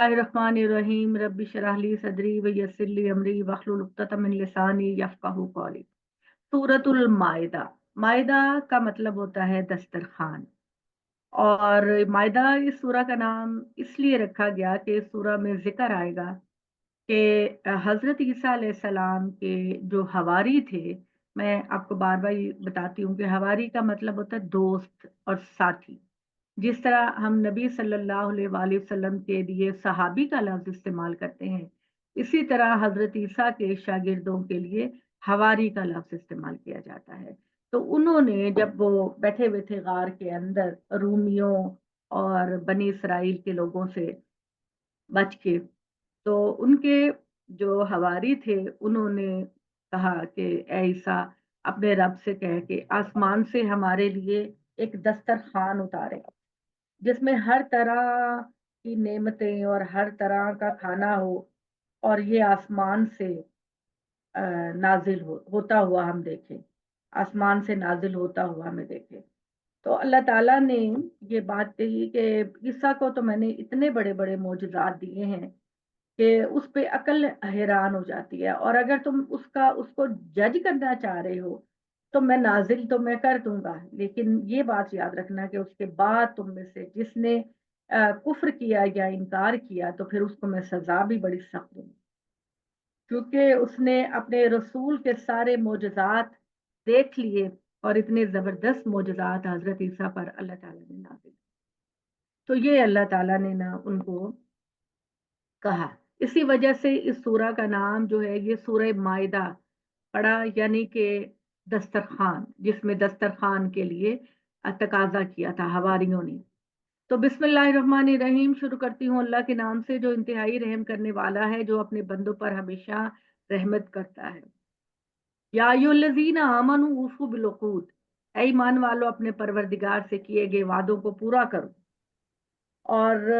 बिस्मिल्लाहिर्रहमानिर्रहीम रब्बि शरह ली सदरी व यस्सिर ली अमरी वहलुल उक़्दतम मिन लिसानी यफ़क़हू क़ौली। सूरतुल माइदा। माइदा का मतलब होता है दस्तरखान। और माइदा इस सूरा का नाम इसलिए रखा गया कि इस सूरा में जिक्र आएगा कि हज़रत ईसा अलैहिस्सलाम के जो हवारी थे। मैं आपको बार बार ये बताती हूँ कि हवारी का मतलब होता है दोस्त और साथी। जिस तरह हम नबी सल्लल्लाहु अलैहि वसल्लम के लिए सहाबी का लफ्ज इस्तेमाल करते हैं, इसी तरह हजरत ईसा के शागिर्दों के लिए हवारी का लफ्ज इस्तेमाल किया जाता है। तो उन्होंने जब वो बैठे हुए थे गार के अंदर रूमियों और बनी इसराइल के लोगों से बच के, तो उनके जो हवारी थे उन्होंने कहा कि ए ईसा, अपने रब से कह के आसमान से हमारे लिए एक दस्तरखान उतारे जिसमें हर तरह की नेमतें और हर तरह का खाना हो, और ये आसमान से नाजिल होता हुआ हम देखें, आसमान से नाजिल होता हुआ हमें देखें। तो अल्लाह ताला ने ये बात कही कि ईसा को तो मैंने इतने बड़े बड़े मोजज़ात दिए हैं कि उस पे अकल हैरान हो जाती है, और अगर तुम उसको जज करना चाह रहे हो तो मैं नाजिल तो मैं कर दूंगा, लेकिन ये बात याद रखना कि उसके बाद तुम में से जिसने कुफ्र किया या इनकार किया तो फिर उसको मैं सजा भी बड़ी सख्त दूंगी, क्योंकि उसने अपने रसूल के सारे मोजज़ात देख लिए, और इतने जबरदस्त मोजज़ात हजरत ईसा पर अल्लाह ताला ने नाज़िल। तो ये अल्लाह ताला ने ना उनको कहा। इसी वजह से इस सूरा का नाम जो है ये सूरह माइदा पड़ा, यानी कि दस्तरखान, जिसमें दस्तरखान के लिए तकाजा किया था हवारियों ने। तो बिस्मिल्लाहिर्रहमानिर्रहीम शुरू करती हूँ अल्लाह के नाम से जो इंतहाई रहम करने वाला है, जो अपने बंदों पर हमेशा रहमत करता है। या अय्युहल्लज़ीना आमनू ऊफू बिलउक़ूद, ऐ ईमान वालों अपने परवरदिगार से किए गए वादों को पूरा करो, और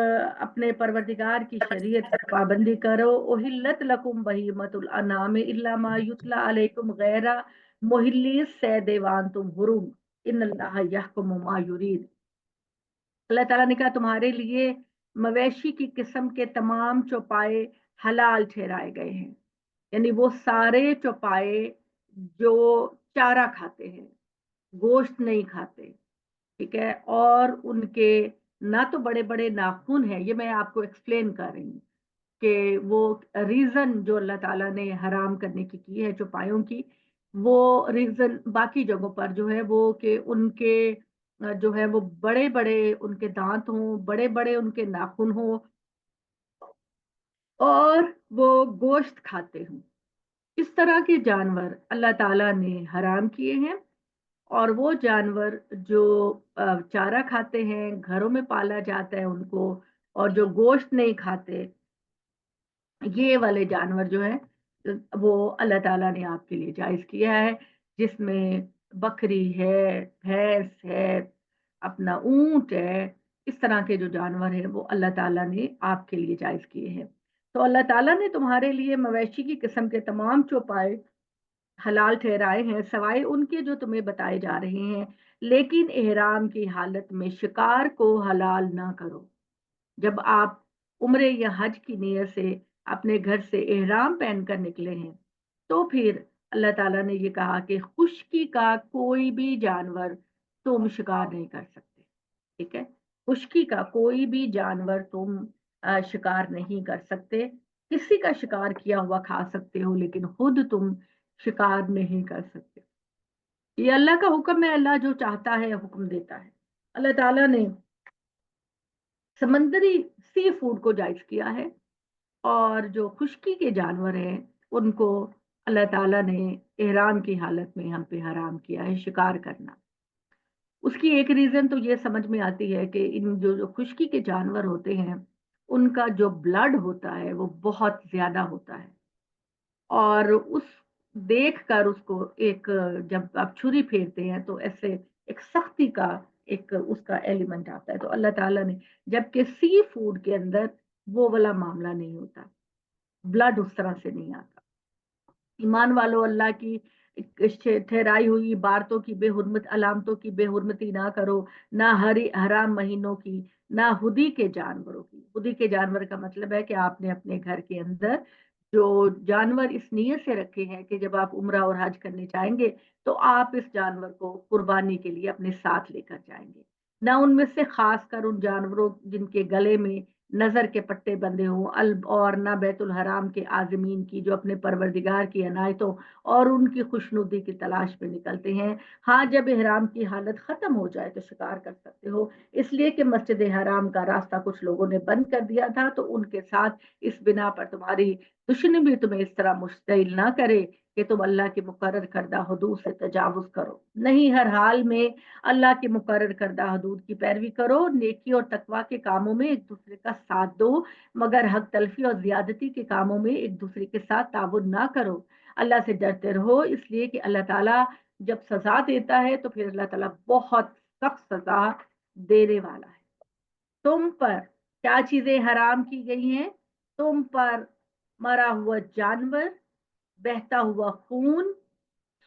अपने परवरदिगार की शरीयत की पाबंदी करो। उहिल्लत लकुम बहीमतुल अनाम इल्ला मा युतला अलैकुम गैरा मुहिल्लिस सैद व अंतुम हुरुम इन्नल्लाहा यहकुमु मा युरीद। अल्लाह ताला ने कहा तुम्हारे लिए मवेशी की किस्म के तमाम चौपाए हलाल ठहराए गए हैं, यानी वो सारे चौपाए जो चारा खाते हैं, गोश्त नहीं खाते, ठीक है। और उनके ना तो बड़े बड़े नाखून हैं, ये मैं आपको एक्सप्लेन कर रही हूँ कि वो रीजन जो अल्लाह ताला ने हराम करने की है चौपायों की, वो रीजन बाकी जगहों पर जो है वो कि उनके जो है वो बड़े बड़े उनके दांत हों, बड़े बड़े उनके नाखून हों, और वो गोश्त खाते हों। इस तरह के जानवर अल्लाह ताला ने हराम किए हैं। और वो जानवर जो चारा खाते हैं, घरों में पाला जाता है उनको, और जो गोश्त नहीं खाते, ये वाले जानवर जो है वो अल्लाह ताला ने आपके लिए जायज किया है, जिसमें बकरी है, भैंस है, अपना ऊंट है। इस तरह के जो जानवर हैं वो अल्लाह ताला ने आपके लिए जायज किए हैं। तो अल्लाह ताला ने तुम्हारे लिए मवेशी की किस्म के तमाम चौपाए हलाल ठहराए हैं, सवाए उनके जो तुम्हें बताए जा रहे हैं, लेकिन एहराम की हालत में शिकार को हलाल ना करो। जब आप उम्रे या हज की नीयत से अपने घर से एहराम पहनकर निकले हैं, तो फिर अल्लाह ताला ने ये कहा कि खुश्की का कोई भी जानवर तुम शिकार नहीं कर सकते, ठीक है। खुश्की का कोई भी जानवर तुम शिकार नहीं कर सकते। किसी का शिकार किया हुआ खा सकते हो, लेकिन खुद तुम शिकार नहीं कर सकते। ये अल्लाह का हुक्म है, अल्लाह जो चाहता है हुक्म देता है। अल्लाह ताला ने समंदरी सी फूड को जायज किया है, और जो खुश्की के जानवर हैं उनको अल्लाह ताला ने एहराम की हालत में हम पे हराम किया है शिकार करना। उसकी एक रीजन तो ये समझ में आती है कि इन जो खुश्की के जानवर होते हैं, उनका जो ब्लड होता है वो बहुत ज्यादा होता है, और उस देख कर उसको एक, जब आप छुरी फेरते हैं तो ऐसे एक सख्ती का एक उसका एलिमेंट आता है। तो अल्लाह ताला ने, जबकि सी फूड के अंदर वो वाला मामला नहीं होता, ब्लड उस तरह से नहीं आता। ईमान वालों, अल्लाह की ठहराई हुई इबारतों की बेहुरमत अलामतों की बेहुरमती ना करो, ना हरी हराम महीनों की, नाहुदी के जानवरों की। हुदी के जानवर का मतलब है कि आपने अपने घर के अंदर जो जानवर इस नीयत से रखे हैं कि जब आप उम्रा और हज करने जाएंगे तो आप इस जानवर को कुर्बानी के लिए अपने साथ लेकर जाएंगे। ना उनमें से खासकर उन जानवरों जिनके गले में नजर के पट्टे बंधे हों, अल और ना बैतुल हराम के आजमीन की जो अपने परवरदिगार की अनायतों और उनकी खुशनुदी की तलाश में निकलते हैं। हाँ, जब इहराम की हालत खत्म हो जाए तो शिकार कर सकते हो, इसलिए कि मस्जिद हराम का रास्ता कुछ लोगों ने बंद कर दिया था, तो उनके साथ इस बिना पर तुम्हारी दुश्मनी भी तुम्हें इस तरह मुश्तिल ना करे कि तुम अल्लाह की मुकर्रर करदा हदूद से तजावुज करो। नहीं, हर हाल में अल्लाह की मुकर्रर करदा हदूद की पैरवी करो, नेकी और तकवा के कामों में एक दूसरे का साथ दो, मगर हक तलफी और ज्यादती के कामों में एक दूसरे के साथ ताउन ना करो। अल्लाह से डरते रहो, इसलिए कि अल्लाह ताला जब सजा देता है तो फिर अल्लाह ताला बहुत सख्त सजा देने वाला है। तुम पर क्या चीजें हराम की गई हैं? तुम पर मरा हुआ जानवर, बहता हुआ खून,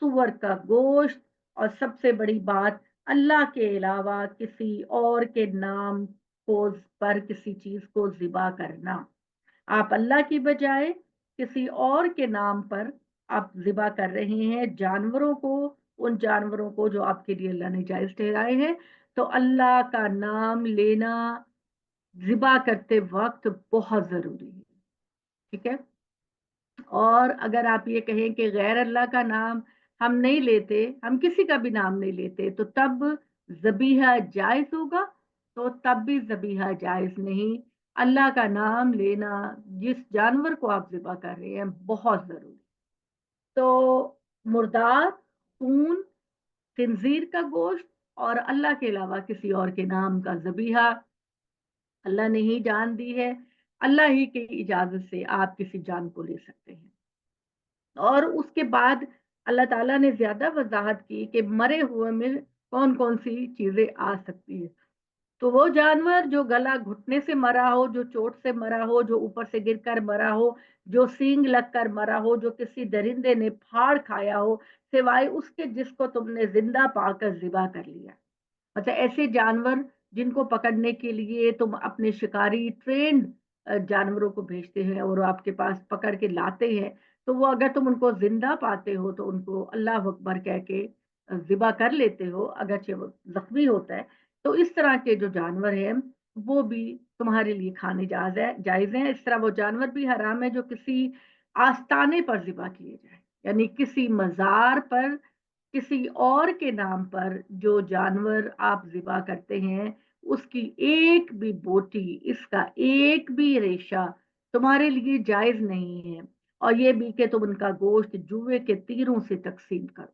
सुअर का गोश्त, और सबसे बड़ी बात, अल्लाह के अलावा किसी और के नाम को पर किसी चीज को जिबा करना। आप अल्लाह की बजाय किसी और के नाम पर आप जिबा कर रहे हैं जानवरों को, उन जानवरों को जो आपके लिए अल्लाह ने जायज ठहराए हैं। तो अल्लाह का नाम लेना जिबा करते वक्त बहुत जरूरी है। ठीक है। और अगर आप ये कहें कि गैर अल्लाह का नाम हम नहीं लेते, हम किसी का भी नाम नहीं लेते, तो तब जबीहा जायज होगा? तो तब भी जबीहा जायज नहीं। अल्लाह का नाम लेना जिस जानवर को आप जिबा कर रहे हैं बहुत जरूरी। तो मुर्दार, खून, खिंजीर का गोश्त और अल्लाह के अलावा किसी और के नाम का जबीहा अल्लाह ने ही जान दी है। अल्लाह ही की इजाजत से आप किसी जान को ले सकते हैं। और उसके बाद अल्लाह ताला ने ज्यादा वजाहत की कि मरे हुए में कौन कौन सी चीजें आ सकती है। तो वो जानवर जो गला घुटने से मरा हो, जो चोट से मरा हो, जो ऊपर से गिरकर मरा हो, जो सींग लगकर मरा हो, जो किसी दरिंदे ने फाड़ खाया हो, सिवाय उसके जिसको तुमने जिंदा पाकर जिबा कर लिया। मतलब ऐसे जानवर जिनको पकड़ने के लिए तुम अपने शिकारी ट्रेंड जानवरों को भेजते हैं और आपके पास पकड़ के लाते हैं, तो वो अगर तुम उनको जिंदा पाते हो तो उनको अल्लाह अकबर कह के जिबा कर लेते हो, अगरचे वो जख्मी होता है। तो इस तरह के जो जानवर हैं वो भी तुम्हारे लिए खाने जायज हैं। इस तरह वो जानवर भी हराम है जो किसी आस्ताने पर जिबा किए जाए, यानी किसी मजार पर किसी और के नाम पर जो जानवर आप ज़िबा करते हैं, उसकी एक भी बोटी, इसका एक भी रेशा तुम्हारे लिए जायज़ नहीं है। और ये भी कि तुम उनका गोश्त जुए के तीरों से तक़सीम करो।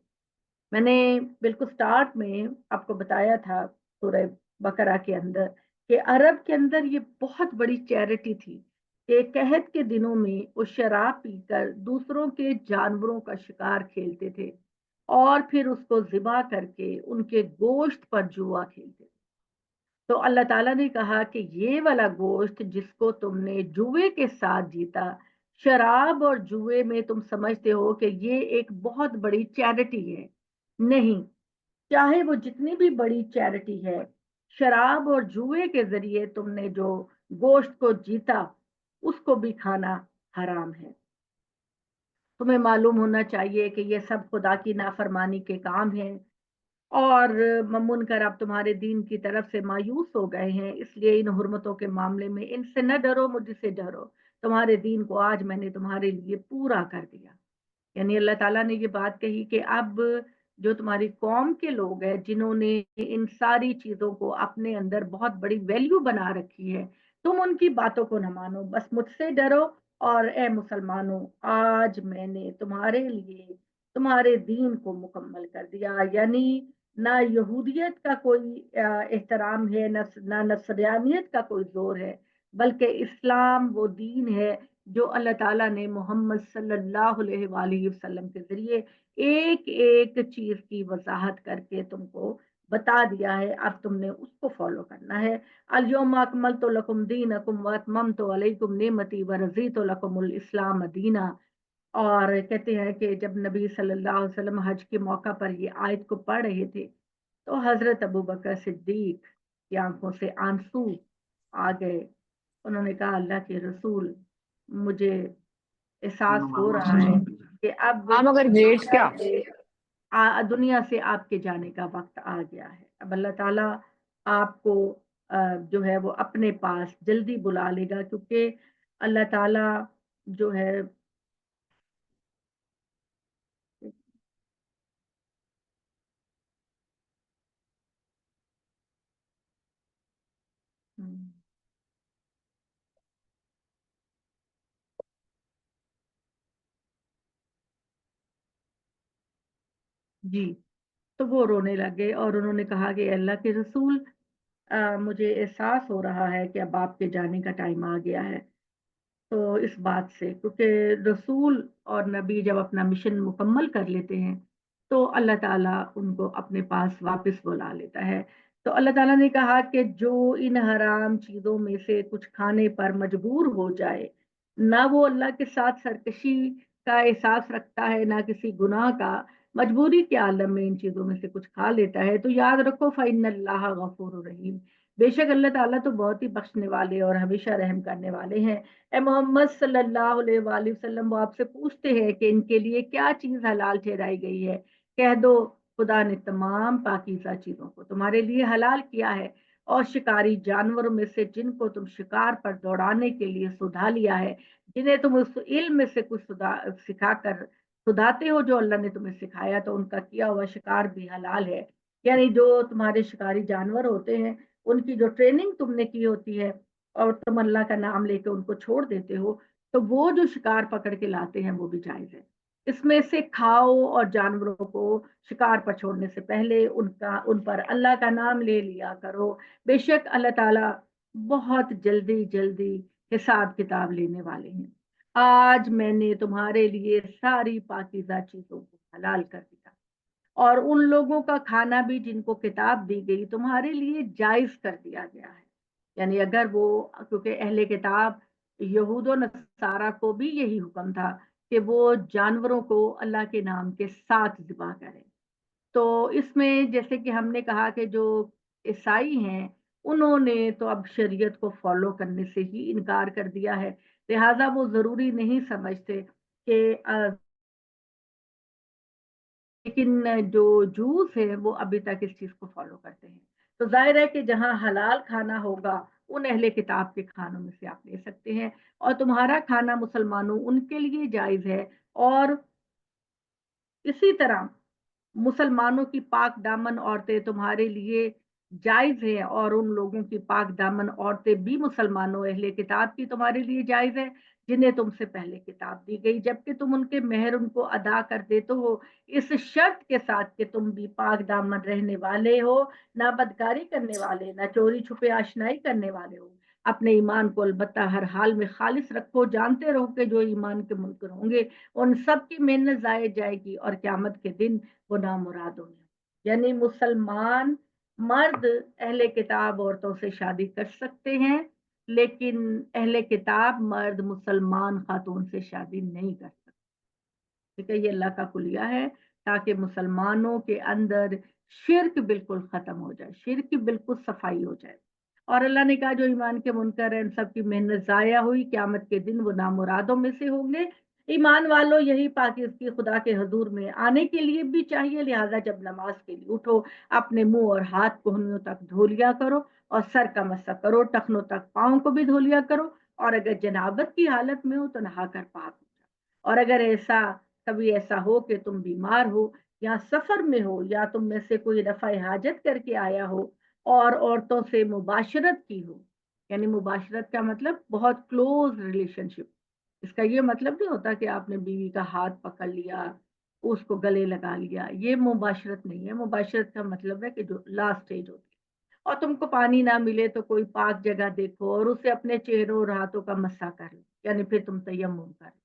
मैंने बिल्कुल स्टार्ट में आपको बताया था सूरह बकरा के अंदर कि अरब के अंदर ये बहुत बड़ी चैरिटी थी कि कहत के दिनों में वो शराब पीकर दूसरों के जानवरों का शिकार खेलते थे और फिर उसको ज़िबा करके उनके गोश्त पर जुआ खेलते थे। तो अल्लाह ताला ने कहा कि ये वाला गोश्त जिसको तुमने जुए के साथ जीता, शराब और जुए में तुम समझते हो कि ये एक बहुत बड़ी चैरिटी है। नहीं, चाहे वो जितनी भी बड़ी चैरिटी है, शराब और जुए के जरिए तुमने जो गोश्त को जीता, उसको भी खाना हराम है। तुम्हें मालूम होना चाहिए कि ये सब खुदा की नाफरमानी के काम हैं और मुनकर आप तुम्हारे दीन की तरफ से मायूस हो गए हैं, इसलिए इन हुर्मतों के मामले में इनसे न डरो, मुझसे डरो। तुम्हारे दीन को आज मैंने तुम्हारे लिए पूरा कर दिया। यानी अल्लाह ताला ने ये बात कही कि अब जो तुम्हारी कौम के लोग हैं जिन्होंने इन सारी चीजों को अपने अंदर बहुत बड़ी वैल्यू बना रखी है, तुम उनकी बातों को न मानो, बस मुझसे डरो। और ए मुसलमानों, आज मैंने तुम्हारे लिए तुम्हारे दीन को मुकम्मल कर दिया। यानी ना यहूदियत का कोई एहतराम है, ना नसरानियत का कोई जोर है, बल्कि इस्लाम वो दीन है जो अल्लाह ताला ने मोहम्मद सल्लल्लाहु अलैहि वसल्लम के जरिए एक एक चीज की वजाहत करके तुमको बता दिया है। अब तुमने उसको फॉलो करना है। अल-यौमा अकमलतु लकुम दीनकुम व अतममतु अलैकुम निअमती व रज़ीतु लकुमुल इस्लाम दीना। और कहते हैं कि जब नबी सल्लल्लाहु अलैहि वसल्लम हज के मौका पर ये आयत को पढ़ रहे थे तो हजरत अबू बकर सिद्दीक की आंखों से आंसू आ गए। उन्होंने कहा अल्लाह के रसूल, मुझे एहसास हो रहा है कि अब हाँ मगर रेट्स क्या? दुनिया से आपके जाने का वक्त आ गया है। अब अल्लाह ताला आपको जो है वो अपने पास जल्दी बुला लेगा, क्योंकि अल्लाह ताला जो है हम्म, जी। तो वो रोने लगे और उन्होंने कहा कि अल्लाह के रसूल, मुझे एहसास हो रहा है कि अब आपके जाने का टाइम आ गया है। तो इस बात से, क्योंकि रसूल और नबी जब अपना मिशन मुकम्मल कर लेते हैं तो अल्लाह ताला उनको अपने पास वापस बुला लेता है। तो अल्लाह ताला ने कहा कि जो इन हराम चीजों में से कुछ खाने पर मजबूर हो जाए, ना वो अल्लाह के साथ सरकशी का एहसास रखता है, ना किसी गुनाह का, मजबूरी के आलम में इन चीजों में से कुछ खा लेता है, तो याद रखो फ़इन्नल्लाह गफूरुर रहीम, बेशक अल्लाह ताला तो बहुत ही बख्शने वाले और हमेशा रहम करने वाले हैं। ए मोहम्मद सल्लल्लाहु अलैहि वसल्लम, वो आपसे पूछते हैं कि इनके लिए क्या चीज हलाल ठहराई गई है। कह दो, खुदा ने तमाम पाकीज़ा चीजों को तुम्हारे लिए हलाल किया है, और शिकारी जानवरों में से जिनको तुम शिकार पर दौड़ाने के लिए सुधा लिया है, जिन्हें तुम उस इल्म में से कुछ सिखा कर सुधाते हो जो अल्लाह ने तुम्हें सिखाया, तो उनका किया हुआ शिकार भी हलाल है। यानी जो तुम्हारे शिकारी जानवर होते हैं, उनकी जो ट्रेनिंग तुमने की होती है और तुम अल्लाह का नाम लेके उनको छोड़ देते हो, तो वो जो शिकार पकड़ के लाते हैं वो भी जायज है। इसमें से खाओ, और जानवरों को शिकार पर छोड़ने से पहले उन पर अल्लाह का नाम ले लिया करो। बेशक अल्लाह ताला बहुत जल्दी जल्दी हिसाब किताब लेने वाले हैं। आज मैंने तुम्हारे लिए सारी पाकीज़ा चीजों को हलाल कर दिया, और उन लोगों का खाना भी जिनको किताब दी गई तुम्हारे लिए जायज कर दिया गया है। यानी अगर वो, क्योंकि अहले किताब यहूद और नसारा को भी यही हुक्म था कि वो जानवरों को अल्लाह के नाम के साथ ज़िबा करें। तो इसमें जैसे कि हमने कहा कि जो ईसाई हैं, उन्होंने तो अब शरीयत को फॉलो करने से ही इनकार कर दिया है, लिहाजा वो ज़रूरी नहीं समझते कि लेकिन जो जूस है वो अभी तक इस चीज को फॉलो करते हैं। तो जाहिर है कि जहां हलाल खाना होगा, उन अहले किताब के खानों में से आप ले सकते हैं, और तुम्हारा खाना मुसलमानों उनके लिए जायज है। और इसी तरह मुसलमानों की पाक दामन औरतें तुम्हारे लिए जायज है, और उन लोगों की पाक दामन औरतें भी मुसलमानों अहले किताब की तुम्हारे लिए जायज है, जिन्हें तुमसे पहले किताब दी गई, जबकि तुम उनके मेहर उनको अदा कर देते हो, इस शर्त के साथ कि तुम भी पाक दामन रहने वाले हो, ना बदकारी करने वाले, ना चोरी छुपे आशनाई करने वाले हो। अपने ईमान को अलबत्ता हर हाल में खालिस रखो, जानते रहो कि जो ईमान के मुनकर होंगे उन सब की मेहनत जाए जाएगी, और क्यामत के दिन वो नामुरादों में। यानी मुसलमान मर्द अहले किताब औरतों से शादी कर सकते हैं, लेकिन अहले किताब मर्द मुसलमान खातून से शादी नहीं कर सकते। ठीक है, ये अल्लाह का कुलिया है, ताकि मुसलमानों के अंदर शिरक बिल्कुल खत्म हो जाए, शिरक की बिल्कुल सफाई हो जाए। और अल्लाह ने कहा जो ईमान के मुनकर हैं, सबकी मेहनत जाया हुई, क्यामत के दिन वो नामुरादों में से होंगे। ईमान वालों, यही पाकिज़गी खुदा के हजूर में आने के लिए भी चाहिए, लिहाजा जब नमाज के लिए उठो, अपने मुंह और हाथ कोहनियों तक धो लिया करो, और सर का मसा करो, टखनों तक पाँव को भी धो लिया करो, और अगर जनाबत की हालत में हो तो नहा कर पाक हो जाओ। और अगर ऐसा कभी ऐसा हो कि तुम बीमार हो, या सफर में हो, या तुम में से कोई रफा हाजत करके आया हो और औरतों से मुबाशरत की हो, यानी मुबाशरत का मतलब बहुत क्लोज रिलेशनशिप। इसका ये मतलब नहीं होता कि आपने बीवी का हाथ पकड़ लिया, उसको गले लगा लिया, ये मुबाशरत नहीं है। मुबाशरत का मतलब है कि जो लास्ट स्टेज होती है, और तुमको पानी ना मिले तो कोई पाक जगह देखो और उसे अपने चेहरों और हाथों का मसा कर लो, यानी फिर तुम तयम्मुम कर लो।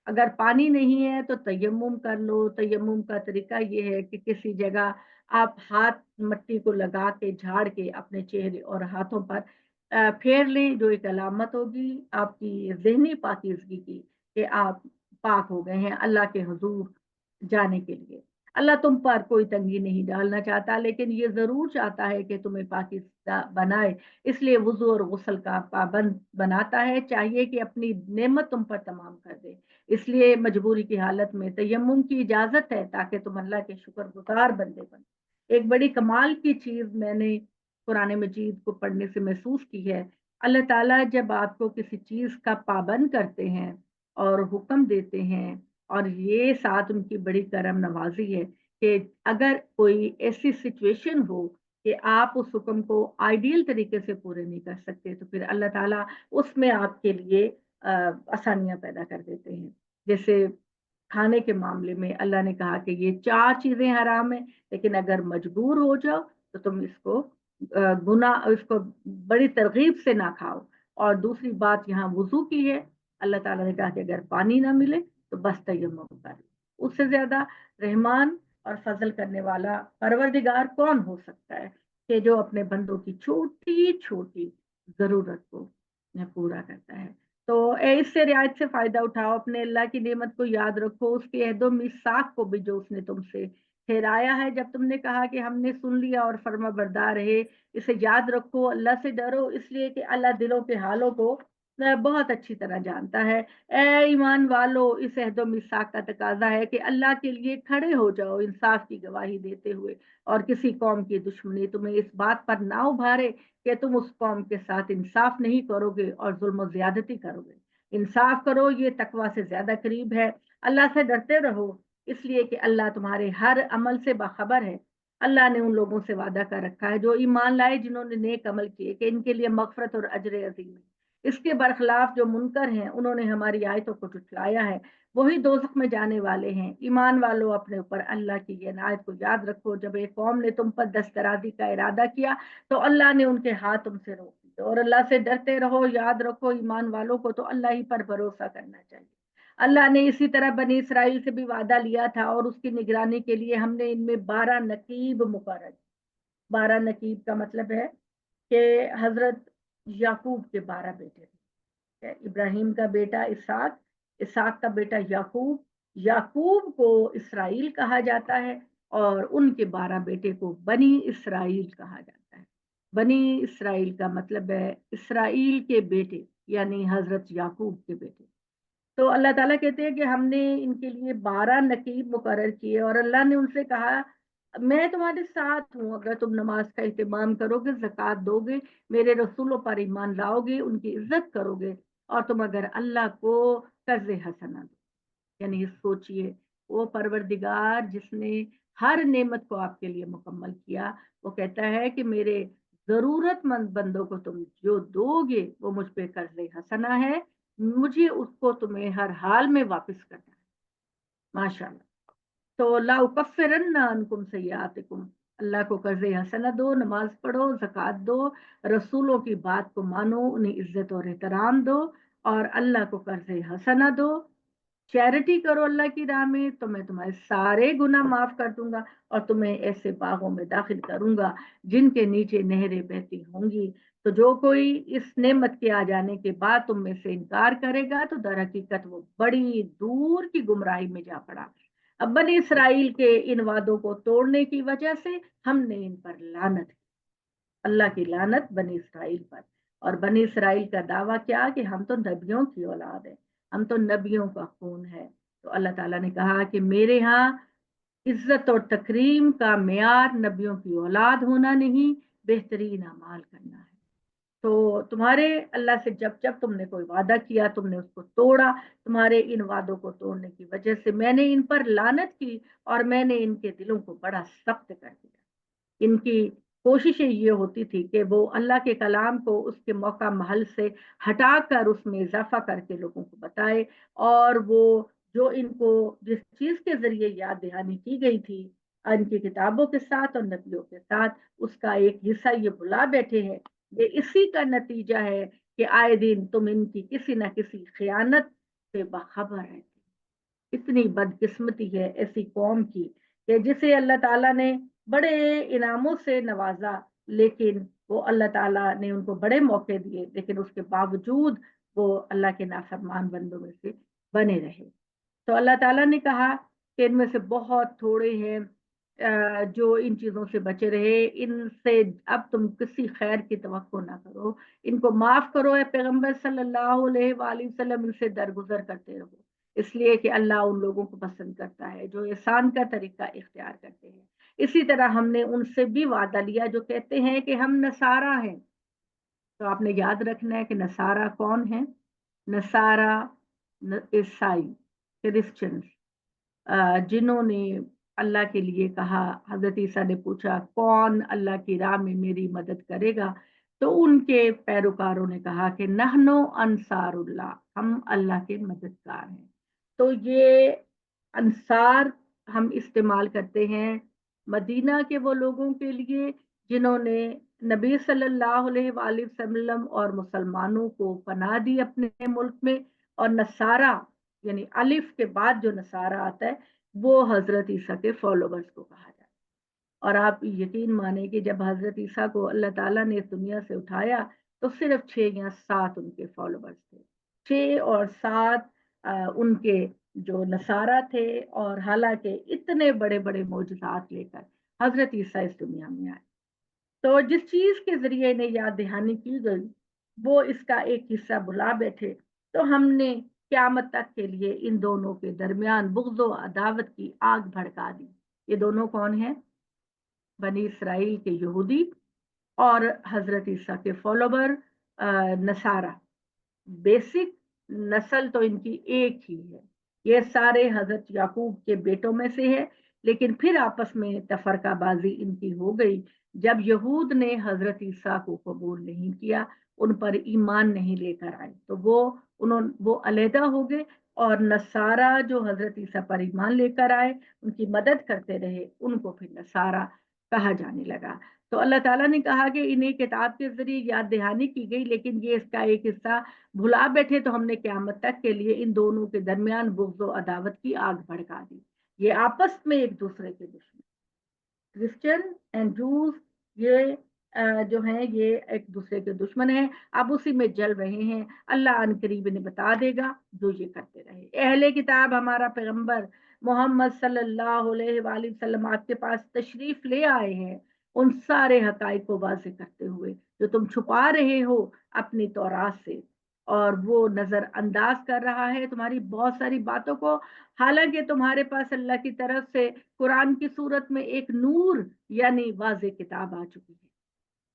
अगर पानी नहीं है तो तयम्मुम कर लो। तयम्मुम का तरीका ये है कि किसी जगह आप हाथ मट्टी को लगा के झाड़ के अपने चेहरे और हाथों पर फेर लें, जो एक अलामत होगी आपकी जहनी पाकीज़गी की, कि आप पाक हो गए हैं अल्लाह के हुजूर जाने के लिए। अल्लाह तुम पर कोई तंगी नहीं डालना चाहता, लेकिन ये जरूर चाहता है कि तुम्हें पाकिज़ा बनाए, इसलिए वुजू और गुस्ल का पाबंद बनाता है। चाहिए कि अपनी नेमत तुम पर तमाम कर दे, इसलिए मजबूरी की हालत में तयम्मुम की इजाजत है, ताकि तुम अल्लाह के शुक्रगुजार बंदे बनो। एक बड़ी कमाल की चीज मैंने कुरान मजीद को पढ़ने से महसूस की है। अल्लाह ताला जब आपको किसी चीज का पाबंद करते हैं और हुक्म देते हैं, और ये साथ उनकी बड़ी करम नवाजी है कि अगर कोई ऐसी सिचुएशन हो कि आप उस हुक्म को आइडियल तरीके से पूरे नहीं कर सकते, तो फिर अल्लाह ताला उसमें आपके लिए आसानियां पैदा कर देते हैं। जैसे खाने के मामले में अल्लाह ने कहा कि ये चार चीजें हराम है, लेकिन अगर मजबूर हो जाओ तो तुम इसको गुना इसको बड़ी तरगीब से ना खाओ। और दूसरी बात यहाँ वुजू की है। अल्लाह ताला ने कहा कि अगर पानी ना मिले तो बस तयम्मुम कर लो। उससे ज्यादा रहमान और फजल करने वाला परवरदिगार कौन हो सकता है कि जो अपने बंदों की छोटी छोटी जरूरत को पूरा करता है। तो इससे रियायत से फायदा उठाओ, अपने अल्लाह की नेमत को याद रखो, उसके अहदो मिसाक को भी जो उसने तुमसे ठहराया है। जब तुमने कहा कि हमने सुन लिया और फर्मा बरदार रहे, इसे याद रखो, अल्लाह से डरो, इसलिए कि अल्लाह दिलों के हालों को बहुत अच्छी तरह जानता है। ए ईमान वालो, इस अहदो मिसाक का तकाजा है कि अल्लाह के लिए खड़े हो जाओ इंसाफ की गवाही देते हुए, और किसी कौम की दुश्मनी तुम्हें इस बात पर ना उभारे कि तुम उस कौम के साथ इंसाफ नहीं करोगे और जुल्म ज्यादती करोगे। इंसाफ करो, ये तकवा से ज्यादा करीब है। अल्लाह से डरते रहो, इसलिए कि अल्लाह तुम्हारे हर अमल से बाखबर है। अल्लाह ने उन लोगों से वादा कर रखा है जो ईमान लाए, जिन्होंने नेक अमल किए, कि इनके लिए मगफरत और अजर अजीम है। इसके बरखिलाफ जो मुनकर हैं, उन्होंने हमारी आयतों को झुठलाया है, वही दोजख में जाने वाले हैं। ईमान वालों, अपने ऊपर अल्लाह की ये नायत को याद रखो। जब एक कौम ने तुम पर दस्तराजी का इरादा किया तो अल्लाह ने उनके हाथ तुमसे रोक दिए। और अल्लाह से डरते रहो, याद रखो ईमान वालों को तो अल्लाह ही पर भरोसा करना चाहिए। अल्लाह ने इसी तरह बनी इसराइल से भी वादा लिया था, और उसकी निगरानी के लिए हमने इनमें 12 नकीब मुकर्रर। 12 नकीब का मतलब है कि हजरत याकूब के 12 बेटे थे। इब्राहिम का बेटा इसहाक, इसहाक का बेटा याकूब, याकूब को इसराइल कहा जाता है, और उनके 12 बेटे को बनी इसराइल कहा जाता है। बनी इसराइल का मतलब है इसराइल के बेटे, यानी हजरत याकूब के बेटे। तो अल्लाह ताला कहते हैं कि हमने इनके लिए 12 नकीब मुकर्रर किए, और अल्लाह ने उनसे कहा मैं तुम्हारे साथ हूँ, अगर तुम नमाज का एहतमाम करोगे, ज़कात दोगे, मेरे रसूलों पर ईमान लाओगे, उनकी इज्जत करोगे, और तुम अगर अल्लाह को कर्ज हसना दो। यानी सोचिए, वो परवरदिगार जिसने हर नेमत को आपके लिए मुकम्मल किया, वो कहता है कि मेरे जरूरतमंद बंदों को तुम जो दोगे वो मुझ पे कर्ज हसना है, मुझे उसको तुम्हें हर हाल में वापस करना है। माशाल्लाह। तो ला उकफ्फिरन्ना अन्कुम सय्यातिकुम, अल्लाह को कर्ज हसना दो, नमाज पढ़ो, ज़कात दो, रसूलों की बात को मानो, उन्हें इज्जत और एहतराम दो, और अल्लाह को कर्ज हसना दो, चैरिटी करो अल्लाह की राह में, तो मैं तुम्हारे सारे गुनाह माफ कर दूंगा, और तुम्हें ऐसे बागों में दाखिल करूंगा जिनके नीचे नहरें बहती होंगी। तो जो कोई इस नेमत के आ जाने के बाद तुम में से इनकार करेगा, तो दर हकीकत वो बड़ी दूर की गुमराही में जा पड़ा। अब बनी इसराइल के इन वादों को तोड़ने की वजह से हमने इन पर लानत की। अल्लाह की लानत बनी इसराइल पर। और बनी इसराइल का दावा क्या कि हम तो नबियों की औलाद है, हम तो नबियों का खून है। तो अल्लाह ताला ने कहा कि मेरे यहाँ इज्जत और तकरीम का मेयार नबियों की औलाद होना नहीं, बेहतरीन अमाल करना है। तो तुम्हारे अल्लाह से जब जब तुमने कोई वादा किया, तुमने उसको तोड़ा, तुम्हारे इन वादों को तोड़ने की वजह से मैंने इन पर लानत की, और मैंने इनके दिलों को बड़ा सख्त कर दिया। इनकी कोशिशें ये होती थी कि वो अल्लाह के कलाम को उसके मौका महल से हटाकर उसमें इजाफा करके लोगों को बताए, और वो जो इनको जिस चीज के जरिए याद दहानी की गई थी इनकी किताबों के साथ और नबियों के साथ, उसका एक हिस्सा ये भुला बैठे हैं। ये इसी का नतीजा है कि आए दिन तुम इनकी किसी न किसी खयानत से बाखबर है। इतनी बदकिस्मती है ऐसी कौम की कि जिसे अल्लाह ताला ने बड़े इनामों से नवाजा, लेकिन वो अल्लाह ताला ने उनको बड़े मौके दिए, लेकिन उसके बावजूद वो अल्लाह के नाफरमान बंदों में से बने रहे। तो अल्लाह ताला ने कहा کہ इनमें से बहुत थोड़े हैं जो इन चीजों से बचे रहे, इनसे अब तुम किसी खैर की तवक्को ना करो, इनको माफ करो, ए पैगंबर सल्लल्लाहु अलैहि वसल्लम, इनसे दरगुजर करते रहो, इसलिए कि अल्लाह उन लोगों को पसंद करता है जो एहसान का तरीका इख्तियार करते हैं। इसी तरह हमने उनसे भी वादा लिया जो कहते हैं कि हम नसारा हैं। तो आपने याद रखना है कि नसारा कौन है। नसारा ईसाई, क्रिश्चियंस, जिन्होंने अल्लाह के लिए कहा, हजरत ईसा ने पूछा कौन अल्लाह की राह में मेरी मदद करेगा, तो उनके पैरोकारों ने कहा कि नहनो अंसारुल्लाह, हम अल्लाह के मददगार हैं। तो ये अंसार हम इस्तेमाल करते हैं मदीना के वो लोगों के लिए जिन्होंने नबी सल्लल्लाहु अलैहि वसल्लम और मुसलमानों को पनाह दी अपने मुल्क में। और नसारा यानी अलिफ के बाद जो नसारा आता है वो हजरत ईसा के फॉलोवर्स को कहा जाता है। और आप यकीन माने कि जब हजरत ईसा को अल्लाह ताला ने इस दुनिया से उठाया तो सिर्फ 6 या 7 उनके फॉलोवर्स थे। 6 और 7 उनके जो नसारा थे, और हालांकि इतने बड़े बड़े मौजूदात लेकर हजरत ईसा इस दुनिया में आए। तो जिस चीज के जरिए इन्हें याद दहानी की गई वो इसका एक हिस्सा भुला बैठे, तो हमने क्यामत तक के लिए इन दोनों के दरमियान बुग़्ज़ व अदावत की आग भड़का दी। ये दोनों कौन है? बनी इसराइल के यहूदी और हजरत ईसा के फॉलोवर नसारा। बेसिक नस्ल तो इनकी एक ही है, ये सारे हजरत याकूब के बेटों में से है। लेकिन फिर आपस में तफरकाबाजी इनकी हो गई जब यहूद ने हजरत ईसा को कबूल नहीं किया, उन पर ईमान नहीं लेकर आए, तो वो अलहदा हो गए। और नसारा जो हजरत ईसा पर ईमान लेकर आए, उनकी मदद करते रहे, उनको फिर नसारा कहा जाने लगा। तो अल्लाह ताला ने कहा कि इन्हें किताब के जरिए याद दहानी की गई, लेकिन ये इसका एक हिस्सा भुला बैठे, तो हमने क़यामत तक के लिए इन दोनों के दरमियान बुग़्ज़ व अदावत की आग भड़का दी। ये आपस में एक दूसरे के दुश्मन, क्रिश्चियन एंड जूस, ये जो हैं ये एक दूसरे के दुश्मन हैं। अब उसी में जल रहे हैं। अल्लाह अन करीब इन्हें बता देगा जो ये करते रहे। अहले किताब, हमारा पैगंबर मोहम्मद सल्लल्लाहु अलैहि वसल्लम आपके पास तशरीफ ले आए हैं उन सारे हकाइक को वाज़ेह करते हुए जो तुम छुपा रहे हो अपनी तौरात से, और वो नजरअंदाज कर रहा है तुम्हारी बहुत सारी बातों को। हालांकि तुम्हारे पास अल्लाह की तरफ से कुरान की सूरत में एक नूर यानी वाज़ेह किताब आ चुकी है।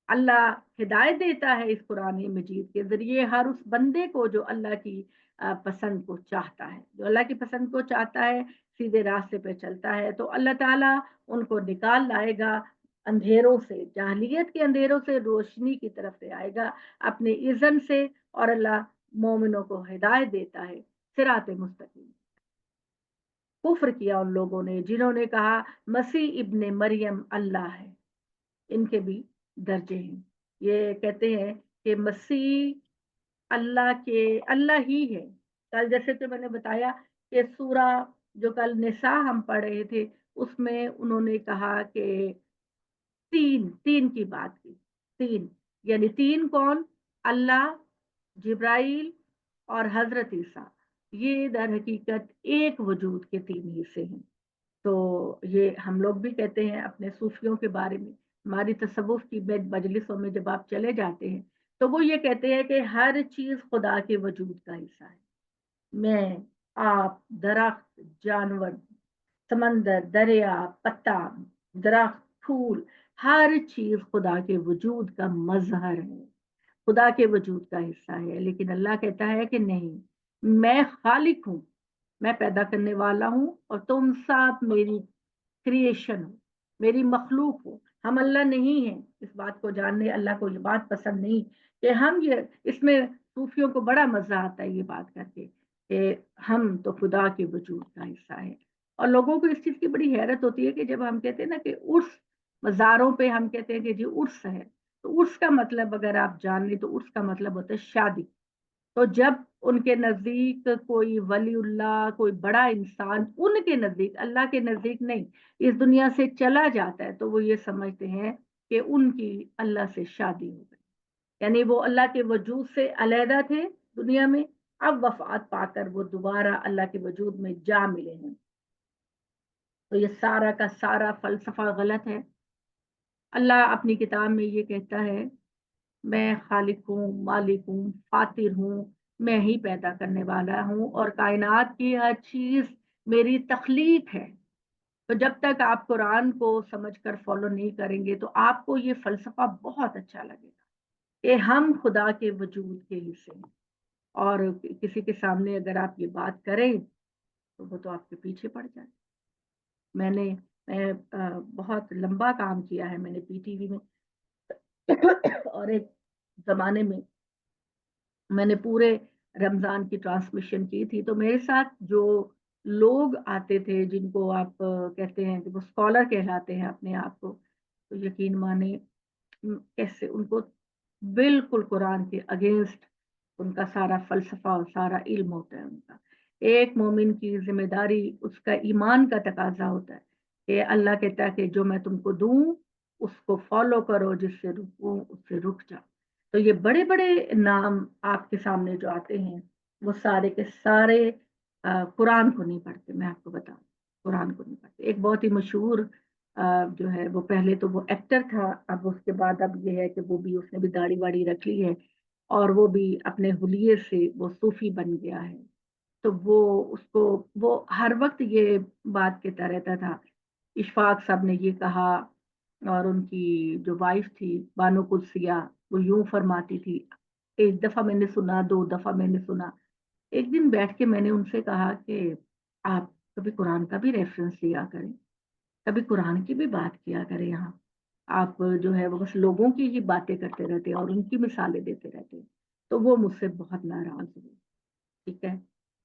अल्लाह हिदायत देता है इस कुरान मजीद के जरिए हर उस बंदे को जो अल्लाह की पसंद को चाहता है। जो अल्लाह की पसंद को चाहता है, सीधे रास्ते पे चलता है, तो अल्लाह ताला उनको निकाल लाएगा अंधेरों से, जाहलियत के अंधेरों से रोशनी की तरफ से आएगा अपने इज़्न से। और अल्लाह मोमिनों को हिदायत देता है सिराते मुस्तकीम। कुफ्र किया उन लोगों ने जिन्होंने कहा मसीह इब्ने मरियम अल्लाह है। इनके भी दर्जे हैं। ये कहते हैं कि मसीह अल्लाह ही है। कल जैसे कि मैंने बताया कि सूरा जो कल निसा हम पढ़ रहे थे उसमें उन्होंने कहा कि तीन तीन की बात की। तीन यानी तीन कौन? अल्लाह, जिब्राइल और हजरत ईसा। ये दर हकीकत एक वजूद के तीन हिस्से हैं। तो ये हम लोग भी कहते हैं अपने सूफियों के बारे में। हमारी तसव्वुफ की मजलिसों में जब आप चले जाते हैं तो वो ये कहते हैं कि हर चीज खुदा के वजूद का हिस्सा है। मैं, आप, दरख्त, जानवर, समंदर, दरिया, पत्ता, दरख्त, फूल, हर चीज खुदा के वजूद का मजहर है, खुदा के वजूद का हिस्सा है। लेकिन अल्लाह कहता है कि नहीं, मैं खालिक हूँ, मैं पैदा करने वाला हूँ और तुम सब मेरी क्रिएशन हो, मेरी मखलूक हो। हम अल्लाह नहीं है। इस बात को जानने अल्लाह को ये बात पसंद नहीं कि हम ये, इसमें सूफियों को बड़ा मजा आता है ये बात करके कि हम तो खुदा के वजूद का हिस्सा है। और लोगों को इस चीज की बड़ी हैरत होती है कि जब हम कहते हैं ना कि उर्स, मज़ारों पे हम कहते हैं कि जी उर्स है, तो उर्स का मतलब अगर आप जान लें तो उर्स का मतलब होता है शादी। तो जब उनके नजदीक कोई वलीउल्लाह, कोई बड़ा इंसान उनके नजदीक, अल्लाह के नजदीक नहीं, इस दुनिया से चला जाता है, तो वो ये समझते हैं कि उनकी अल्लाह से शादी हो गई। यानी वो अल्लाह के वजूद से अलहदा थे दुनिया में, अब वफात पाकर वो दोबारा अल्लाह के वजूद में जा मिले हैं। तो ये सारा का सारा फलसफा गलत है। अल्लाह अपनी किताब में ये कहता है, मैं खालिक हूँ, मालिक हूँ, फातिर हूँ, मैं ही पैदा करने वाला हूँ और कायनात की हर चीज मेरी तख्लीक है। तो जब तक आप कुरान को समझकर फॉलो नहीं करेंगे तो आपको ये फलसफा बहुत अच्छा लगेगा कि हम खुदा के वजूद के हिस्से हैं। और किसी के सामने अगर आप ये बात करें तो वो तो आपके पीछे पड़ जाए। मैंने बहुत लंबा काम किया है मैंने पीटीवी में। और एक जमाने में मैंने पूरे रमजान की ट्रांसमिशन की थी, तो मेरे साथ जो लोग आते थे जिनको आप कहते हैं कि वो स्कॉलर कहलाते हैं अपने आप को, तो यकीन माने कैसे उनको बिल्कुल कुरान के अगेंस्ट उनका सारा फलसफा और सारा इल्म होता है उनका। एक मोमिन की जिम्मेदारी उसका ईमान का तकाजा होता है कि अल्लाह कहता है कि जो मैं तुमको दूं उसको फॉलो करो, जिससे रुकूं उससे रुक जाओ। तो ये बड़े बड़े नाम आपके सामने जो आते हैं वो सारे के सारे कुरान को नहीं पढ़ते। मैं आपको बताऊं, कुरान को नहीं पढ़ते। एक बहुत ही मशहूर जो है वो, पहले तो वो एक्टर था, अब उसके बाद अब ये है कि वो भी, उसने भी दाढ़ी वाड़ी रख ली है और वो भी अपने हुलिये से वो सूफी बन गया है। तो वो उसको वो हर वक्त ये बात कहता रहता था। इशफाक साहब ने ये कहा, और उनकी जो वाइफ थी बानो कुदसिया, वो यूं फरमाती थी। एक दफा मैंने सुना, दो दफा मैंने सुना। एक दिन बैठ के मैंने उनसे कहा कि आप कभी कुरान का भी रेफरेंस लिया करें, कभी कुरान की भी बात किया करें। यहाँ आप जो है वो बस लोगों की ही बातें करते रहते हैं और उनकी मिसालें देते रहते हैं। तो वो मुझसे बहुत नाराज हुए। ठीक है।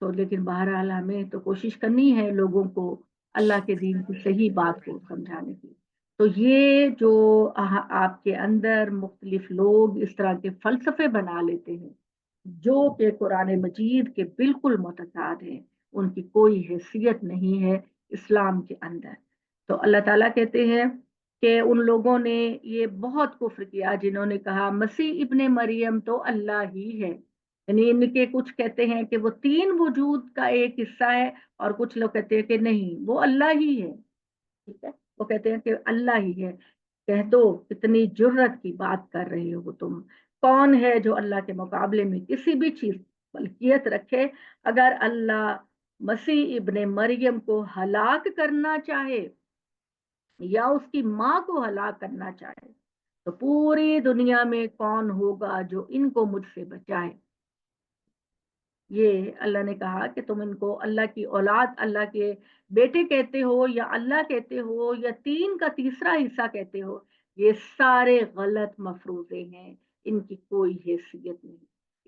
तो लेकिन बहरहाल हमें तो कोशिश करनी है लोगों को अल्लाह के दीन की सही बात को समझाने की। तो ये जो आपके अंदर मुख्तलिफ लोग इस तरह के फलसफे बना लेते हैं जो कि कुरान मजीद के बिल्कुल मुतज़ाद हैं, उनकी कोई हैसियत नहीं है इस्लाम के अंदर। तो अल्लाह ताला कहते हैं कि उन लोगों ने ये बहुत कुफ्र किया जिन्होंने कहा मसीह इब्ने मरियम तो अल्लाह ही है। यानी इनके कुछ कहते हैं कि वो तीन वजूद का एक हिस्सा है, और कुछ लोग कहते हैं कि नहीं वो अल्लाह ही है। ठीक है। वो कहते हैं कि अल्लाह ही है। कह दो कितनी जुर्रत की बात कर रहे हो तुम। कौन है जो अल्लाह के मुकाबले में किसी भी चीज मलकियत रखे? अगर अल्लाह मसीह इब्ने मरियम को हलाक करना चाहे या उसकी माँ को हलाक करना चाहे, तो पूरी दुनिया में कौन होगा जो इनको मुझसे बचाए? ये अल्लाह ने कहा कि तुम इनको अल्लाह की औलाद, अल्लाह के बेटे कहते हो या अल्लाह कहते हो या तीन का तीसरा हिस्सा कहते हो, ये सारे गलत मफरूजे हैं, इनकी कोई हैसियत नहीं।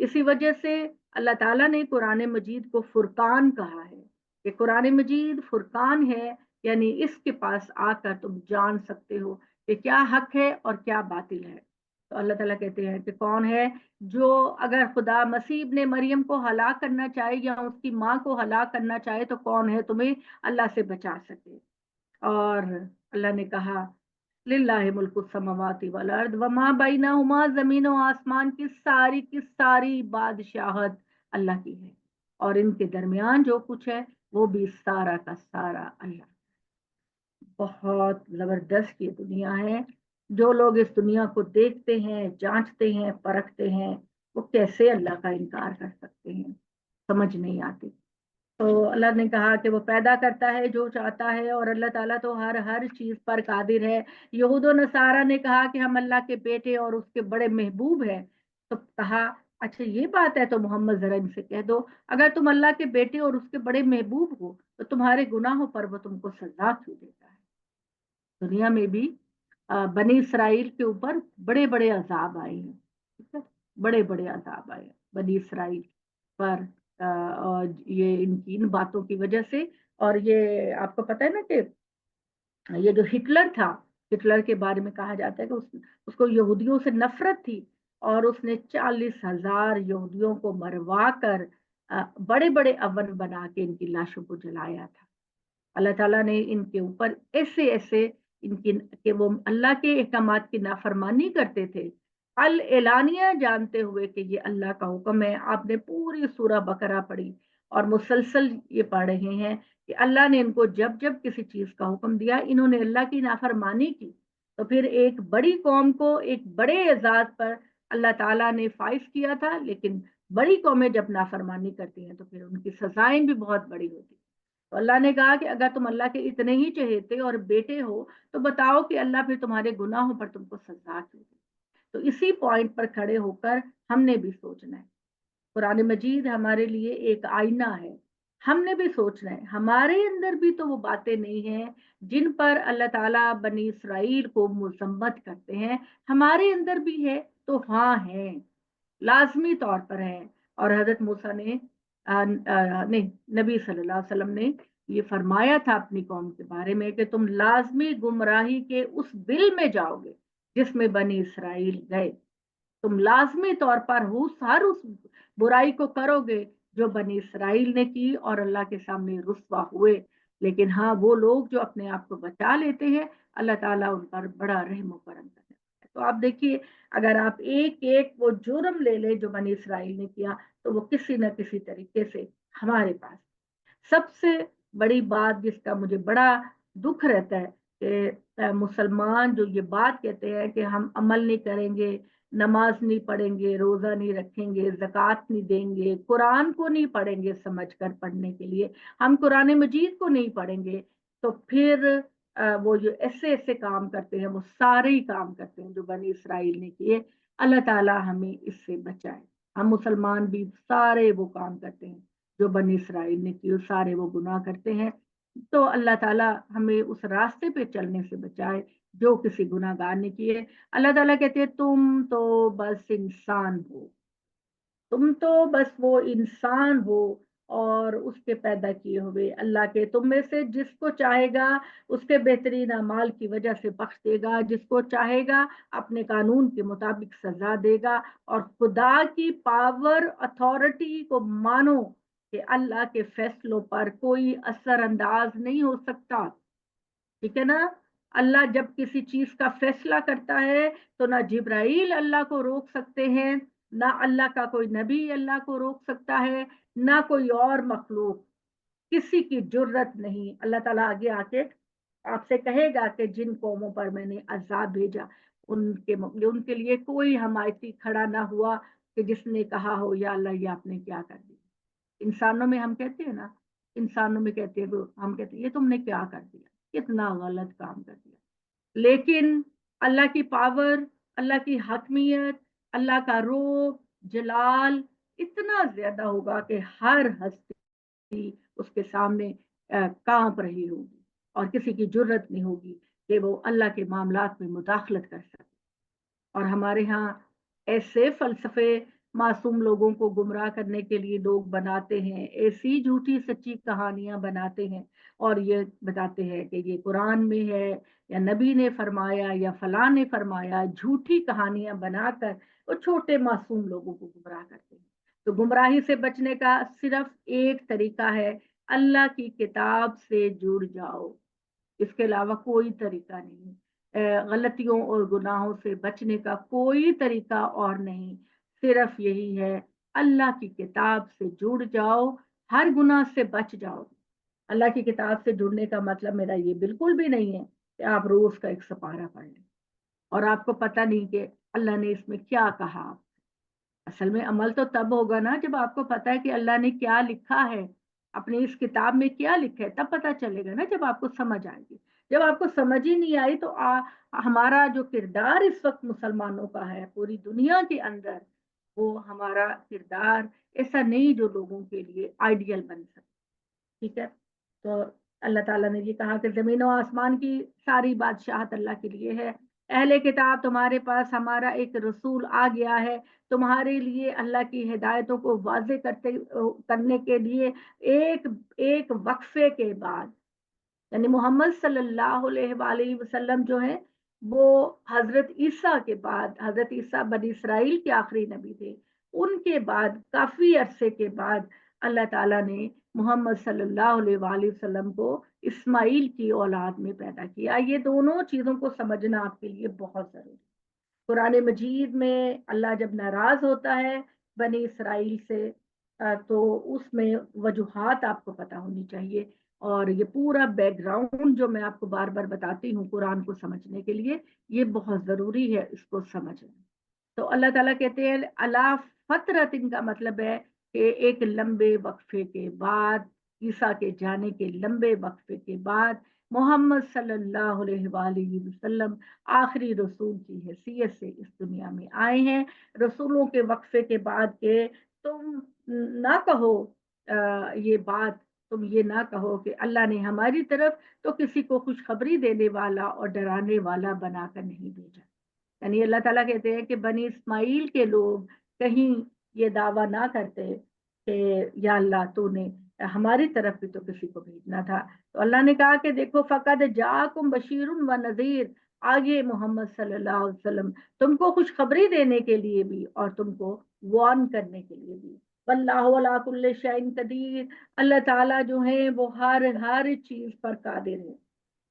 इसी वजह से अल्लाह ताला ने कुरान मजीद को फुरकान कहा है कि कुरान मजीद फुरकान है, यानी इसके पास आकर तुम जान सकते हो कि क्या हक है और क्या बातिल है। तो अल्लाह ताला कहते हैं कि कौन है जो, अगर खुदा मसीह ने मरियम को हलाक करना चाहे या उसकी माँ को हलाक करना चाहे, तो कौन है तुम्हें अल्लाह से बचा सके? और अल्लाह ने कहा लिल्लाहि मुल्कु समावाति वल अर्द वमा बैनहुमा, जमीन और आसमान की सारी बादशाहत अल्लाह की है, और इनके दरमियान जो कुछ है वो भी सारा का सारा अल्लाह। बहुत जबरदस्त ये दुनिया है। जो लोग इस दुनिया को देखते हैं, जांचते हैं, परखते हैं, वो कैसे अल्लाह का इनकार कर सकते हैं? समझ नहीं आती। तो अल्लाह ने कहा कि वो पैदा करता है जो चाहता है, और अल्लाह ताला तो हर हर चीज पर कादिर है। यहूद और नसारा ने कहा कि हम अल्लाह के बेटे और उसके बड़े महबूब हैं। तो कहा अच्छा ये बात है तो मोहम्मद जरा इनसे कह दो, अगर तुम अल्लाह के बेटे और उसके बड़े महबूब हो तो तुम्हारे गुनाहों पर वो तुमको सजा क्यों देता है? दुनिया में भी बनी इसराइल के ऊपर बड़े बड़े अजाब आए हैं। ठीक है। बड़े बड़े अजाब आए बनी इसराइल पर, और ये इनकी इन बातों की वजह से। और ये आपको पता है ना कि ये जो हिटलर था, हिटलर के बारे में कहा जाता है कि उसको यहूदियों से नफरत थी, और उसने 40,000 यहूदियों को मरवा कर बड़े बड़े अवन बना के इनकी लाशों को जलाया था। अल्लाह ताला ने इनके ऊपर ऐसे ऐसे इनकी कि वो अल्लाह के अहकामात की नाफरमानी करते थे, अल एलानिया जानते हुए कि ये अल्लाह का हुक्म है। आपने पूरी सूरह बकरा पढ़ी और मुसलसल ये पढ़ रहे हैं کہ اللہ نے इनको जब जब किसी चीज का हुक्म दिया, इन्होंने अल्लाह की नाफरमानी की, तो फिर एक बड़ी कौम को एक बड़े एजाज पर अल्लाह ताला ने फाइज किया था। लेकिन बड़ी कौमें जब नाफरमानी करती हैं तो फिर उनकी सजाएं भी बहुत बड़ी होती हैं। तो अल्लाह ने कहा कि अगर तुम अल्लाह के इतने ही चहेते और बेटे हो तो बताओ कि अल्लाह फिर तुम्हारे गुनाहों पर तुमको सजा क्यों दे। तो इसी पॉइंट पर खड़े होकर हमने भी सोचना है। कुरान मजीद हमारे लिए एक आईना है। हमने भी सोचना है हमारे अंदर भी तो वो बातें नहीं हैं जिन पर अल्लाह ताला बनी इसराइल को मुजम्मत करते हैं, हमारे अंदर भी है। तो हाँ है, लाजमी तौर पर है। और हजरत मूसा ने नहीं, नबी सल्लल्लाहु अलैहि वसल्लम ने ये फरमाया था अपनी कौम के बारे में कि तुम लाजमी गुमराही के उस बिल में जाओगे जिसमें बनी इसराइल गए। तुम लाजमी तौर पर हर उस बुराई को करोगे जो बनी इसराइल ने की और अल्लाह के सामने रुस्वा हुए। लेकिन हाँ, वो लोग जो अपने आप को बचा लेते हैं, अल्लाह ताला उन पर बड़ा रहम करम करता है। तो आप देखिए, अगर आप एक एक वो जुर्म ले ले जो बनी इसराइल ने किया, तो वो किसी न किसी तरीके से हमारे पास। सबसे बड़ी बात जिसका मुझे बड़ा दुख रहता है कि मुसलमान जो ये बात कहते हैं कि हम अमल नहीं करेंगे, नमाज नहीं पढ़ेंगे, रोजा नहीं रखेंगे, ज़कात नहीं देंगे, कुरान को नहीं पढ़ेंगे समझ कर पढ़ने के लिए, हम कुरान मजीद को नहीं पढ़ेंगे, तो फिर वो जो ऐसे ऐसे काम करते हैं वो सारे ही काम करते हैं जो बनी इसराइल ने किए। अल्लाह ताला हमें इससे बचाए। हम मुसलमान भी सारे वो काम करते हैं जो बनी इसराइल ने किए, सारे वो गुनाह करते हैं। तो अल्लाह ताला हमें उस रास्ते पे चलने से बचाए जो किसी गुनाहगार ने किए। अल्लाह ताला कहते हैं तुम तो बस इंसान हो, तुम तो बस वो इंसान हो और उसके पैदा किए हुए अल्लाह के। तुम में से जिसको चाहेगा उसके बेहतरीन अमाल की वजह से बख्श देगा, जिसको चाहेगा अपने कानून के मुताबिक सजा देगा। और खुदा की पावर अथॉरिटी को मानो कि अल्लाह के फैसलों पर कोई असर अंदाज नहीं हो सकता। ठीक है ना। अल्लाह जब किसी चीज का फैसला करता है तो ना जिब्राइल अल्लाह को रोक सकते हैं, ना अल्लाह का कोई नबी अल्लाह को रोक सकता है, ना कोई और मखलूक। किसी की जुर्रत नहीं। अल्लाह ताला आगे आके आपसे कहेगा कि जिन कौमों पर मैंने अजाब भेजा उनके लिए कोई हमायती खड़ा ना हुआ कि जिसने कहा हो या अल्लाह ये आपने क्या कर दिया। इंसानों में हम कहते हैं ना, इंसानों में कहते हैं हम कहते हैं ये तुमने क्या कर दिया, कितना गलत काम कर दिया। लेकिन अल्लाह की पावर, अल्लाह की हकमियत, अल्लाह का रूप, जलाल इतना ज्यादा होगा कि हर हस्ती उसके सामने कांप रही होगी और किसी की जुर्रत नहीं होगी कि वो अल्लाह के मामलात में मुदाखलत कर सके। और हमारे यहाँ ऐसे फलसफे मासूम लोगों को गुमराह करने के लिए लोग बनाते हैं, ऐसी झूठी सच्ची कहानियां बनाते हैं और ये बताते हैं कि ये कुरान में है या नबी ने फरमाया या फलां ने फरमाया। झूठी कहानियां बनाकर वो छोटे मासूम लोगों को गुमराह करते हैं। तो गुमराही से बचने का सिर्फ एक तरीका है, अल्लाह की किताब से जुड़ जाओ। इसके अलावा कोई तरीका नहीं। गलतियों और गुनाहों से बचने का कोई तरीका और नहीं, सिर्फ यही है, अल्लाह की किताब से जुड़ जाओ, हर गुनाह से बच जाओ। अल्लाह की किताब से जुड़ने का मतलब मेरा ये बिल्कुल भी नहीं है कि आप रोज का एक सपारा पढ़ लें और आपको पता नहीं कि अल्लाह ने इसमें क्या कहा। असल में अमल तो तब होगा ना जब आपको पता है कि अल्लाह ने क्या लिखा है, अपनी इस किताब में क्या लिखा है, तब पता चलेगा ना, जब आपको समझ आएगी। जब आपको समझ ही नहीं आई तो हमारा जो किरदार इस वक्त मुसलमानों का है पूरी दुनिया के अंदर, वो हमारा किरदार ऐसा नहीं जो लोगों के लिए आइडियल बन सके। ठीक है। तो अल्लाह ताला ने ये कहा कि जमीन और आसमान की सारी बादशाहत अल्लाह के लिए है। अहले किताब, तुम्हारे पास हमारा एक रसूल आ गया है, तुम्हारे लिए अल्लाह की हिदायतों को वाजे करने के लिए एक एक वक्फे के बाद, यानी मोहम्मद सल्लल्लाहु अलैहि वसल्लम जो है वो हजरत ईसा के बाद, हजरत ईसा बनी इसराइल के आखिरी नबी थे, उनके बाद काफी अरसे के बाद अल्लाह ताला ने मोहम्मद सल्लल्लाहु अलैहि वसल्लम को इस्माइल की औलाद में पैदा किया। ये दोनों चीजों को समझना आपके लिए बहुत जरूरी। कुरान मजीद में अल्लाह जब नाराज होता है बनी इसराइल से تو اس میں وجوہات آپ کو پتہ ہونی چاہیے، اور یہ پورا بیک گراؤنڈ جو میں آپ کو بار بار بتاتی ہوں قرآن کو سمجھنے کے لیے، یہ بہت ضروری ہے اس کو سمجھنا۔ تو اللہ تعالیٰ کہتے ہیں اللہ فترت، ان کا مطلب ہے کہ ایک لمبے وقفے کے بعد، عیسیٰ کے جانے کے لمبے وقفے کے بعد محمد صلی اللہ علیہ وآلہ وسلم آخری رسول کی حیثیت سے اس دنیا میں آئے ہیں۔ رسولوں کے وقفے کے بعد کہ تم نہ کہو یہ بات، تم یہ نہ کہو کہ اللہ نے ہماری طرف تو کسی کو خوشخبری دینے والا اور ڈرانے والا بنا کر نہیں بھیجا۔ یعنی اللہ تعالیٰ کہتے ہیں کہ بنی اسماعیل کے لوگ کہیں یہ دعویٰ نہ کرتے کہ یا اللہ تو نے ہماری طرف بھی تو کسی کو بھیجنا تھا۔ تو اللہ نے کہا کہ دیکھو فقد جاءکم بشیر و نذیر، آگے محمد صلی اللہ علیہ وسلم تم کو خوشخبری دینے کے لیے بھی اور تم کو وارن کرنے کے لیے بھی۔ واللہ علی کل شیء قدیر، اللہ تعالیٰ جو ہے وہ ہر چیز پر قادر ہے۔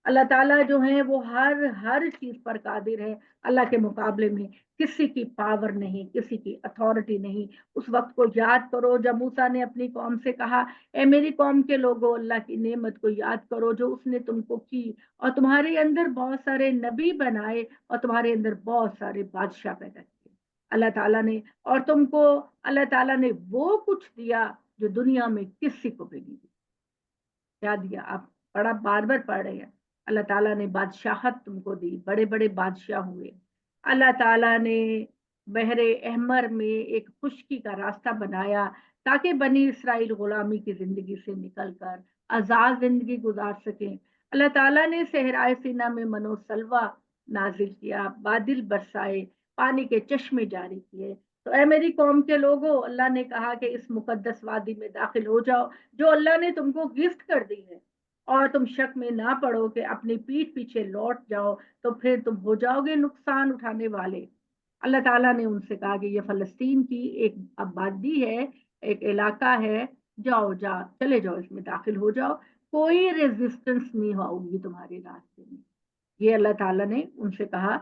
اللہ تعالیٰ جو ہے وہ ہر چیز پر قادر ہے۔ اللہ کے مقابلے میں کسی کی پاور نہیں، کسی کی اتھارٹی نہیں۔ اس وقت کو یاد کرو جب موسیٰ نے اپنی قوم سے کہا اے میری قوم کے لوگوں، اللہ کی نعمت کو یاد کرو جو اس نے تم کو کی، اور تمہارے اندر بہت سارے نبی بنائے اور تمہارے اندر بہت سارے بادشاہ پیدا کیے اللہ تعالیٰ نے، اور تم کو اللہ تعالیٰ نے وہ کچھ دیا جو دنیا میں کسی کو بھی نہیں دیا۔ کیا دیا؟ آپ بڑا بار بار پڑھ رہے ہیں، اللہ تعالیٰ نے بادشاہت تم کو دی، بڑے بڑے بادشاہ ہوئے۔ اللہ تعالیٰ نے بحر احمر میں ایک خشکی کا راستہ بنایا تاکہ بنی اسرائیل غلامی کی زندگی سے نکل کر آزاد زندگی گزار سکیں۔ اللہ تعالیٰ نے صحرائے سینا میں منو سلوہ نازل کیا، بادل برسائے، پانی کے چشمے جاری کیے۔ تو اے میری قوم کے لوگوں، اللہ نے کہا کہ اس مقدس وادی میں داخل ہو جاؤ جو اللہ نے تم کو گفٹ کر دی ہے، اور تم شک میں نہ پڑو کہ اپنی پیٹھ پیچھے لوٹ جاؤ تو پھر تم ہو جاؤ گے نقصان اٹھانے والے۔ اللہ تعالیٰ نے ان سے کہا کہ یہ فلسطین کی ایک آبادی ہے، ایک علاقہ ہے، جاؤ چلے جاؤ، اس میں داخل ہو جاؤ، کوئی ریزسٹنس نہیں ہوگی تمہارے راستے میں۔ یہ اللہ تعالیٰ نے ان سے کہا،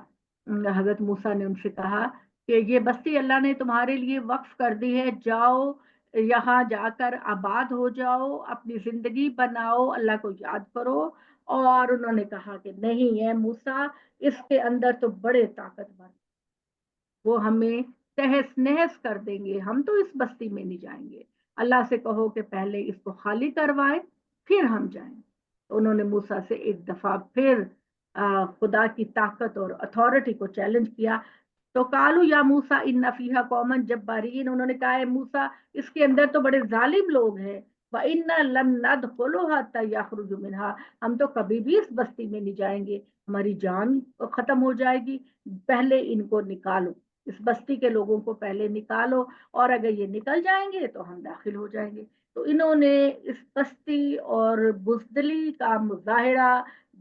حضرت موسیٰ نے ان سے کہا کہ یہ بستی اللہ نے تمہارے لیے وقف کر دی ہے، جاؤ یہاں جا کر آباد ہو جاؤ، اپنی زندگی بناؤ، اللہ کو یاد کرو۔ اور انہوں نے کہا کہ نہیں ہے موسیٰ، اس کے اندر تو بڑے طاقتور، وہ ہمیں تہس نہس کر دیں گے، ہم تو اس بستی میں نہیں جائیں گے، اللہ سے کہو کہ پہلے اس کو خالی کروائے پھر ہم جائیں۔ تو انہوں نے موسیٰ سے ایک دفعہ پھر خدا کی طاقت اور اتھارٹی کو چیلنج کیا۔ تو کالو یا موسیٰ ان فیہا قوما جبارین، انہوں نے کہا ہے موسیٰ اس کے اندر تو بڑے ظالم لوگ ہیں، وَإِنَّا لَن نَدْخُلُهَا حَتَّى يَخْرُجُوا مِنْهَا، ہم تو کبھی بھی اس بستی میں نہیں جائیں گے، ہماری جان ختم ہو جائے گی، پہلے ان کو نکالو، اس بستی کے لوگوں کو پہلے نکالو، اور اگر یہ نکل جائیں گے تو ہم داخل ہو جائیں گے۔ تو انہوں نے اس بستی اور بزدلی کا مظاہرہ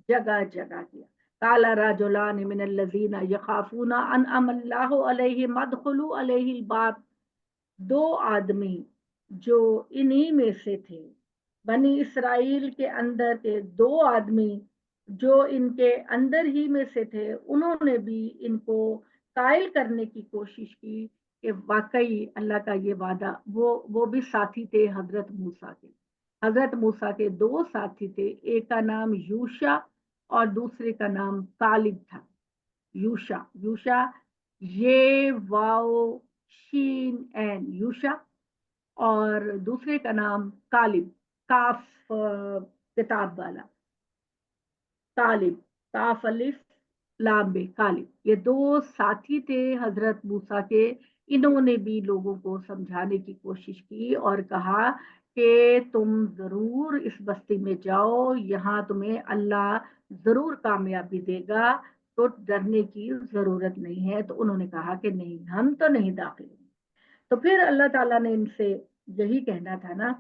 جگہ جگہ کیا۔ قال رجلان من الذین یخافون انعم اللہ علیہم ادخلوا علیہ الباب، دو آدمی جو انہی میں سے تھے، بنی اسرائیل کے اندر کے دو آدمی جو ان کے اندر ہی میں سے تھے، انہوں نے بھی ان کو قائل کرنے کی کوشش کی کہ واقعی اللہ کا یہ وعدہ، وہ بھی ساتھی تھے حضرت موسیٰ کے۔ حضرت موسیٰ کے دو ساتھی تھے، ایک کا نام یوشع اور دوسرے کا نام کالب تھا۔ یوشع یہ واو شین این یوشع، اور دوسرے کا نام کالب، کاف کتاب والا کالب، کاف الف لام بے کالب، یہ دو ساتھی تھے حضرت موسیٰ کے۔ انہوں نے بھی لوگوں کو سمجھانے کی کوشش کی اور کہا کہ تم ضرور اس بستی میں جاؤ، یہاں تمہیں اللہ ضرور کامیابی دے گا، تو ڈرنے کی ضرورت نہیں ہے۔ تو انہوں نے کہا کہ نہیں، ہم تو نہیں داخل ہوں۔ تو پھر اللہ تعالیٰ نے ان سے یہی کہنا تھا نا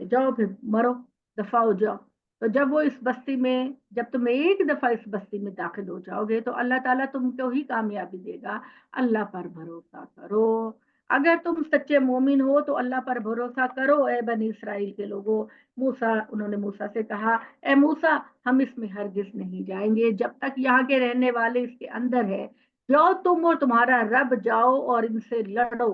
کہ جاؤ پھر مرو، دفع ہو جاؤ۔ تو جب وہ اس بستی میں، جب تم ایک دفعہ اس بستی میں داخل ہو جاؤ گے تو اللہ تعالیٰ تم کو ہی کامیابی دے گا، اللہ پر بھروسہ کرو۔ اگر تم سچے مومن ہو تو اللہ پر بھروسہ کرو اے بنی اسرائیل کے لوگوں۔ انہوں نے موسیٰ سے کہا اے موسیٰ، ہم اس میں ہرگز نہیں جائیں گے جب تک یہاں کے رہنے والے اس کے اندر ہے، جاؤ تم اور تمہارا رب، جاؤ اور ان سے لڑو،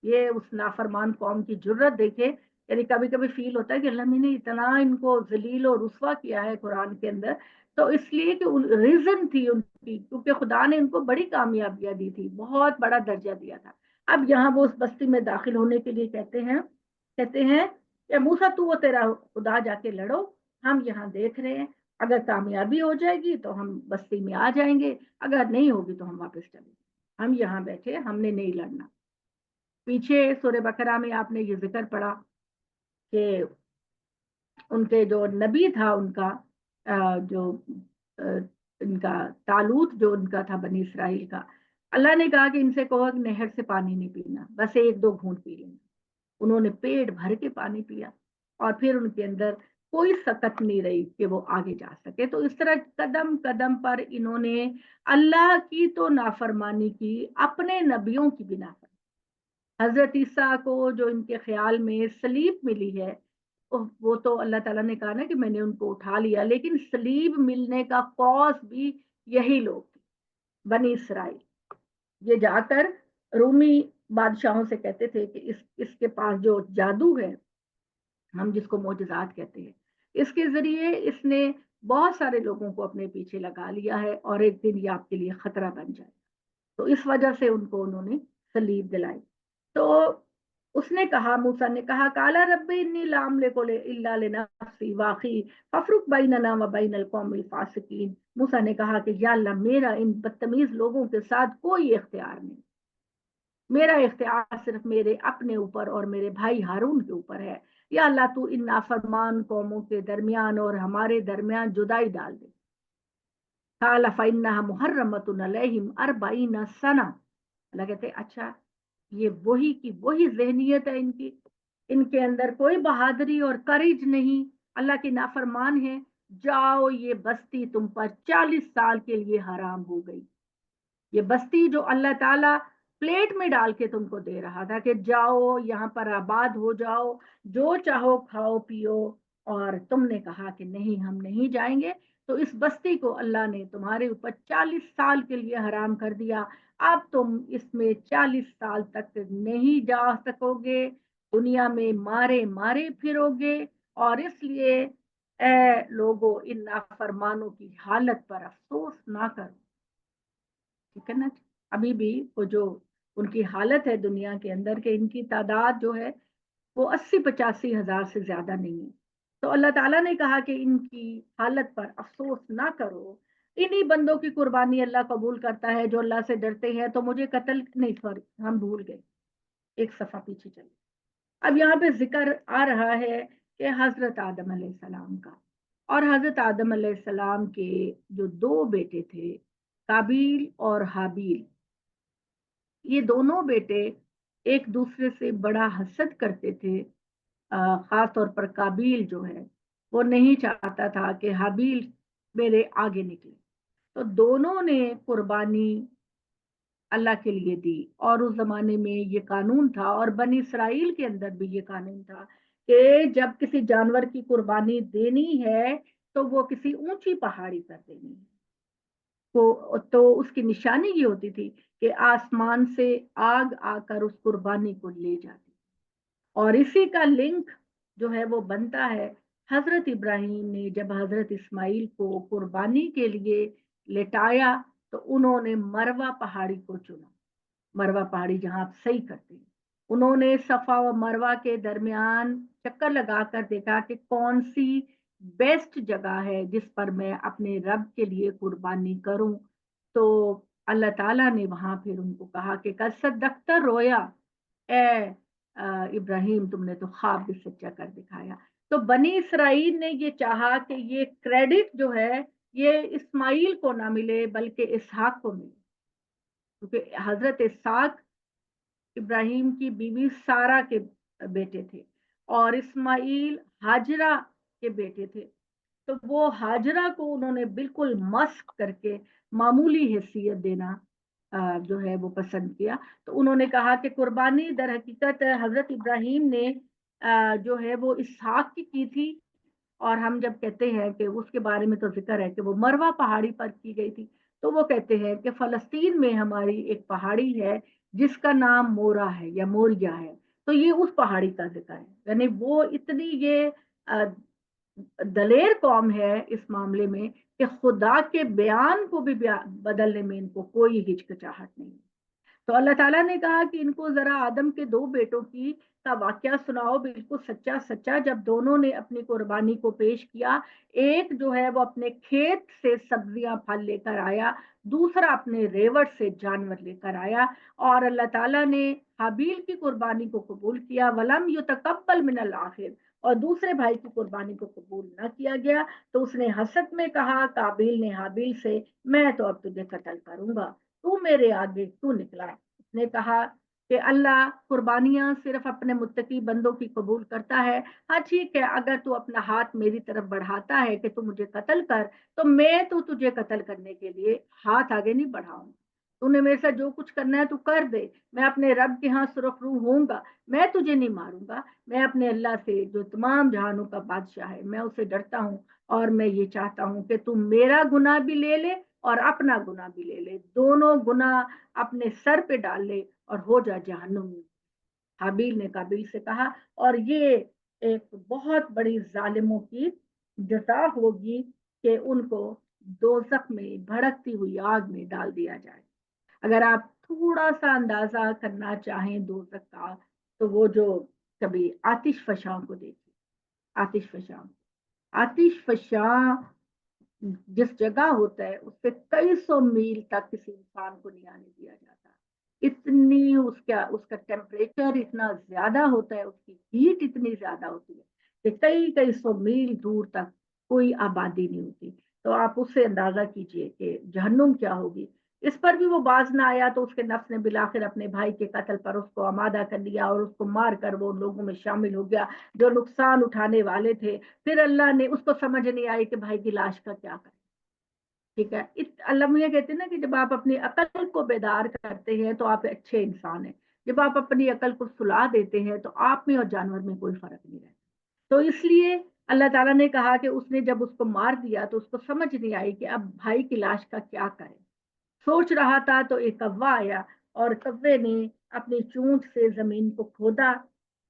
یہ اس نافرمان قوم کی جرت دیکھے، یعنی کبھی کبھی فیل ہوتا ہے کہ اللہ میں نے اتنا ان کو ذلیل اور رسوا کیا ہے قرآن کے اندر، تو اس لیے کہ ریزن تھی ان کی، کیونکہ خدا نے ان کو بڑی کامیابیاں دی تھی، بہت بڑا درجہ دیا تھا۔ اب یہاں وہ اس بستی میں داخل ہونے کے لیے کہتے ہیں کہ موسیٰ تو وہ تیرا خدا جا کے لڑو، ہم یہاں دیکھ رہے ہیں، اگر کامیابی ہو جائے گی تو ہم بستی میں آ جائیں گے، اگر نہیں ہوگی تو ہم واپس چلیں گے، ہم یہاں بیٹھے، ہم نے نہیں لڑنا۔ پیچھے سورہ بقرہ میں آپ نے یہ ذکر پڑھا کہ ان کے جو نبی تھا ان کا جو ان کا تالوت جو ان کا تھا بنی اسرائیل کا، اللہ نے کہا کہ ان سے کہو کہ نہر سے پانی نہیں پینا، بس ایک دو گھونٹ پی لینا۔ انہوں نے پیٹ بھر کے پانی پیا، اور پھر ان کے اندر کوئی سکت نہیں رہی کہ وہ آگے جا سکے۔ تو اس طرح قدم قدم پر انہوں نے اللہ کی تو نافرمانی کی، اپنے نبیوں کی بھی نافرمانی۔ حضرت عیسیٰ کو جو ان کے خیال میں صلیب ملی ہے، وہ تو اللہ تعالیٰ نے کہا نا کہ میں نے ان کو اٹھا لیا، لیکن صلیب ملنے کا کاز بھی یہی لوگ تھے، بنی اسرائیل۔ یہ جا کر رومی بادشاہوں سے کہتے تھے کہ اس کے پاس جو جادو ہے، ہم جس کو معجزات کہتے ہیں، اس کے ذریعے اس نے بہت سارے لوگوں کو اپنے پیچھے لگا لیا ہے، اور ایک دن یہ آپ کے لیے خطرہ بن جائے۔ تو اس وجہ سے ان کو انہوں نے صلیب دلائی۔ تو اس نے کہا، موسیٰ نے کہا، کالا رب انی لا املک الا لنفسی واخی فافرق بیننا و بین القوم الفاسقین۔ موسیٰ نے کہا کہ یا اللہ، میرا ان بدتمیز لوگوں کے ساتھ کوئی اختیار نہیں، میرا اختیار صرف میرے اپنے اوپر اور میرے بھائی ہارون کے اوپر ہے۔ یا اللہ تو ان نافرمان قوموں کے درمیان اور ہمارے درمیان جدائی ڈال دے۔ قال فإنها محرمۃ علیہم 40 سنہ۔ اللہ کہتے اچھا، یہ وہی کی وہی ذہنیت ہے ان کی، ان کے اندر کوئی بہادری اور کریج نہیں، اللہ کی نافرمان ہے، جاؤ یہ بستی تم پر 40 سال کے لیے حرام ہو گئی۔ یہ بستی جو اللہ تعالیٰ پلیٹ میں ڈال کے تم کو دے رہا تھا کہ جاؤ یہاں پر آباد ہو جاؤ، جو چاہو کھاؤ پیو، اور تم نے کہا کہ نہیں ہم نہیں جائیں گے، تو اس بستی کو اللہ نے تمہارے اوپر 40 سال کے لیے حرام کر دیا۔ اب تم اس میں 40 سال تک نہیں جا سکو گے، دنیا میں مارے مارے پھرو گے، اور اس لیے اے لوگو ان نافرمانوں کی حالت پر افسوس نہ کرو۔ ٹھیک ہے نا؟ ابھی بھی وہ جو ان کی حالت ہے دنیا کے اندر، کہ ان کی تعداد جو ہے وہ 80-85 ہزار سے زیادہ نہیں ہے۔ تو اللہ تعالیٰ نے کہا کہ ان کی حالت پر افسوس نہ کرو، انہی بندوں کی قربانی اللہ قبول کرتا ہے جو اللہ سے ڈرتے ہیں، تو مجھے قتل نہیں، سوری ہم بھول گئے، ایک صفحہ پیچھے چلے۔ اب یہاں پہ ذکر آ رہا ہے کہ حضرت آدم علیہ السلام کا، اور حضرت آدم علیہ السلام کے جو دو بیٹے تھے، قابیل اور حابیل، یہ دونوں بیٹے ایک دوسرے سے بڑا حسد کرتے تھے۔ خاص طور پر قابیل جو ہے وہ نہیں چاہتا تھا کہ حابیل میرے آگے نکلے، تو دونوں نے قربانی اللہ کے لیے دی۔ اور اس زمانے میں یہ قانون تھا، اور بنی اسرائیل کے اندر بھی یہ قانون تھا کہ جب کسی جانور کی قربانی دینی ہے تو وہ کسی اونچی پہاڑی پر دینی ہے، تو اس کی نشانی یہ ہوتی تھی کہ آسمان سے آگ آ کر اس قربانی کو لے جاتی، اور اسی کا لنک جو ہے وہ بنتا ہے حضرت ابراہیم نے جب حضرت اسماعیل کو قربانی کے لیے لٹایا تو انہوں نے مروا پہاڑی کو چنا۔ مروا پہاڑی جہاں آپ صحیح کرتے ہیں، انہوں نے صفا و مروا کے درمیان چکر لگا کر دیکھا کہ کون سی بیسٹ جگہ ہے جس پر میں اپنے رب کے لیے قربانی کروں۔ تو اللہ تعالیٰ نے وہاں پھر ان کو کہا کہ قد صدقت رویا، اے ابراہیم تم نے تو خواب بھی سچا کر دکھایا۔ تو بنی اسرائیل نے یہ چاہا کہ یہ کریڈٹ جو ہے یہ اسماعیل کو نہ ملے بلکہ اسحاق کو ملے، کیونکہ حضرت اسحاق ابراہیم کی بیوی سارا کے بیٹے تھے، اور اسماعیل ہاجرہ کے بیٹے تھے۔ تو وہ ہاجرہ کو انہوں نے بالکل مسخ کر کے معمولی حیثیت دینا جو ہے وہ پسند کیا۔ تو انہوں نے کہا کہ قربانی در حقیقت حضرت ابراہیم نے جو ہے وہ اسحاق کی تھی، اور ہم جب کہتے ہیں کہ اس کے بارے میں تو ذکر ہے کہ وہ مروا پہاڑی پر کی گئی تھی، تو وہ کہتے ہیں کہ فلسطین میں ہماری ایک پہاڑی ہے جس کا نام مورا ہے یا موریا ہے، تو یہ اس پہاڑی کا ذکر ہے، یعنی وہ اتنی یہ دلیر قوم ہے اس معاملے میں کہ خدا کے بیان کو بھی بدلنے میں ان کو کوئی ہچکچاہٹ نہیں۔ تو اللہ تعالیٰ نے کہا کہ ان کو ذرا آدم کے دو بیٹوں کی کا واقعہ سناؤ، بالکل سچا سچا، جب دونوں نے اپنی قربانی کو پیش کیا۔ ایک جو ہے وہ اپنے کھیت سے سبزیاں پھل لے کر آیا، دوسرا اپنے ریوڑ سے جانور لے کر آیا، اور اللہ تعالیٰ نے حابیل کی قربانی کو قبول کیا، ولم یتقبل من الآخر، اور دوسرے بھائی کی قربانی کو قبول نہ کیا گیا۔ تو اس نے حسد میں کہا، قابیل نے حابیل سے، میں تو اب تجھے قتل کروں گا، تو میرے آگے کیوں نکلا؟ اس نے کہا کہ اللہ قربانیاں صرف اپنے متقی بندوں کی قبول کرتا ہے۔ ہاں ٹھیک ہے، اگر تو اپنا ہاتھ میری طرف بڑھاتا ہے کہ تو مجھے قتل کر، تو میں تو تجھے قتل کرنے کے لیے ہاتھ آگے نہیں بڑھاؤں، تو نے میرے ساتھ جو کچھ کرنا ہے تو کر دے، میں اپنے رب کے ہاں سرخ روح ہوں گا، میں تجھے نہیں ماروں گا، میں اپنے اللہ سے جو تمام جہانوں کا بادشاہ ہے میں اسے ڈرتا ہوں، اور میں یہ چاہتا ہوں کہ تم میرا گناہ بھی لے لے اور اپنا گناہ بھی لے لے، دونوں گناہ اپنے سر پہ ڈال لے اور ہو جا جہنم میں۔ حابیل نے قابیل سے کہا، اور یہ ایک بہت بڑی ظالموں کی جزا ہوگی کہ ان کو دوزخ میں بھڑکتی ہوئی آگ میں ڈال دیا جائے۔ اگر آپ تھوڑا سا اندازہ کرنا چاہیں دوزخ کا، تو وہ جو کبھی آتش فشاں کو دیکھیں، آتش فشاں، آتش فشاں جس جگہ ہوتا ہے اس سے کئی سو میل تک کسی انسان کو نہیں آنے دیا جاتا، اتنی اس کا ٹیمپریچر اتنا زیادہ ہوتا ہے، اس کی ہیٹ اتنی زیادہ ہوتی ہے کہ کئی کئی سو میل دور تک کوئی آبادی نہیں ہوتی۔ تو آپ اس سے اندازہ کیجئے کہ جہنم کیا ہوگی۔ اس پر بھی وہ باز نہ آیا تو اس کے نفس نے بلاخر اپنے بھائی کے قتل پر اس کو آمادہ کر دیا، اور اس کو مار کر وہ لوگوں میں شامل ہو گیا جو نقصان اٹھانے والے تھے۔ پھر اللہ نے اس کو سمجھ نہیں آئی کہ بھائی کی لاش کا کیا کرے، ٹھیک ہے۔ اللہ یہ کہتے ہیں نا کہ جب آپ اپنی عقل کو بیدار کرتے ہیں تو آپ اچھے انسان ہیں، جب آپ اپنی عقل کو سلا دیتے ہیں تو آپ میں اور جانور میں کوئی فرق نہیں رہتا۔ تو اس لیے اللہ تعالیٰ نے کہا کہ اس نے جب اس کو مار دیا تو اس کو سمجھ نہیں آئی کہ اب بھائی کی لاش کا کیا کرے۔ سوچ رہا تھا تو ایک کوا آیا، اور کوے نے اپنی چونچ سے زمین کو کھودا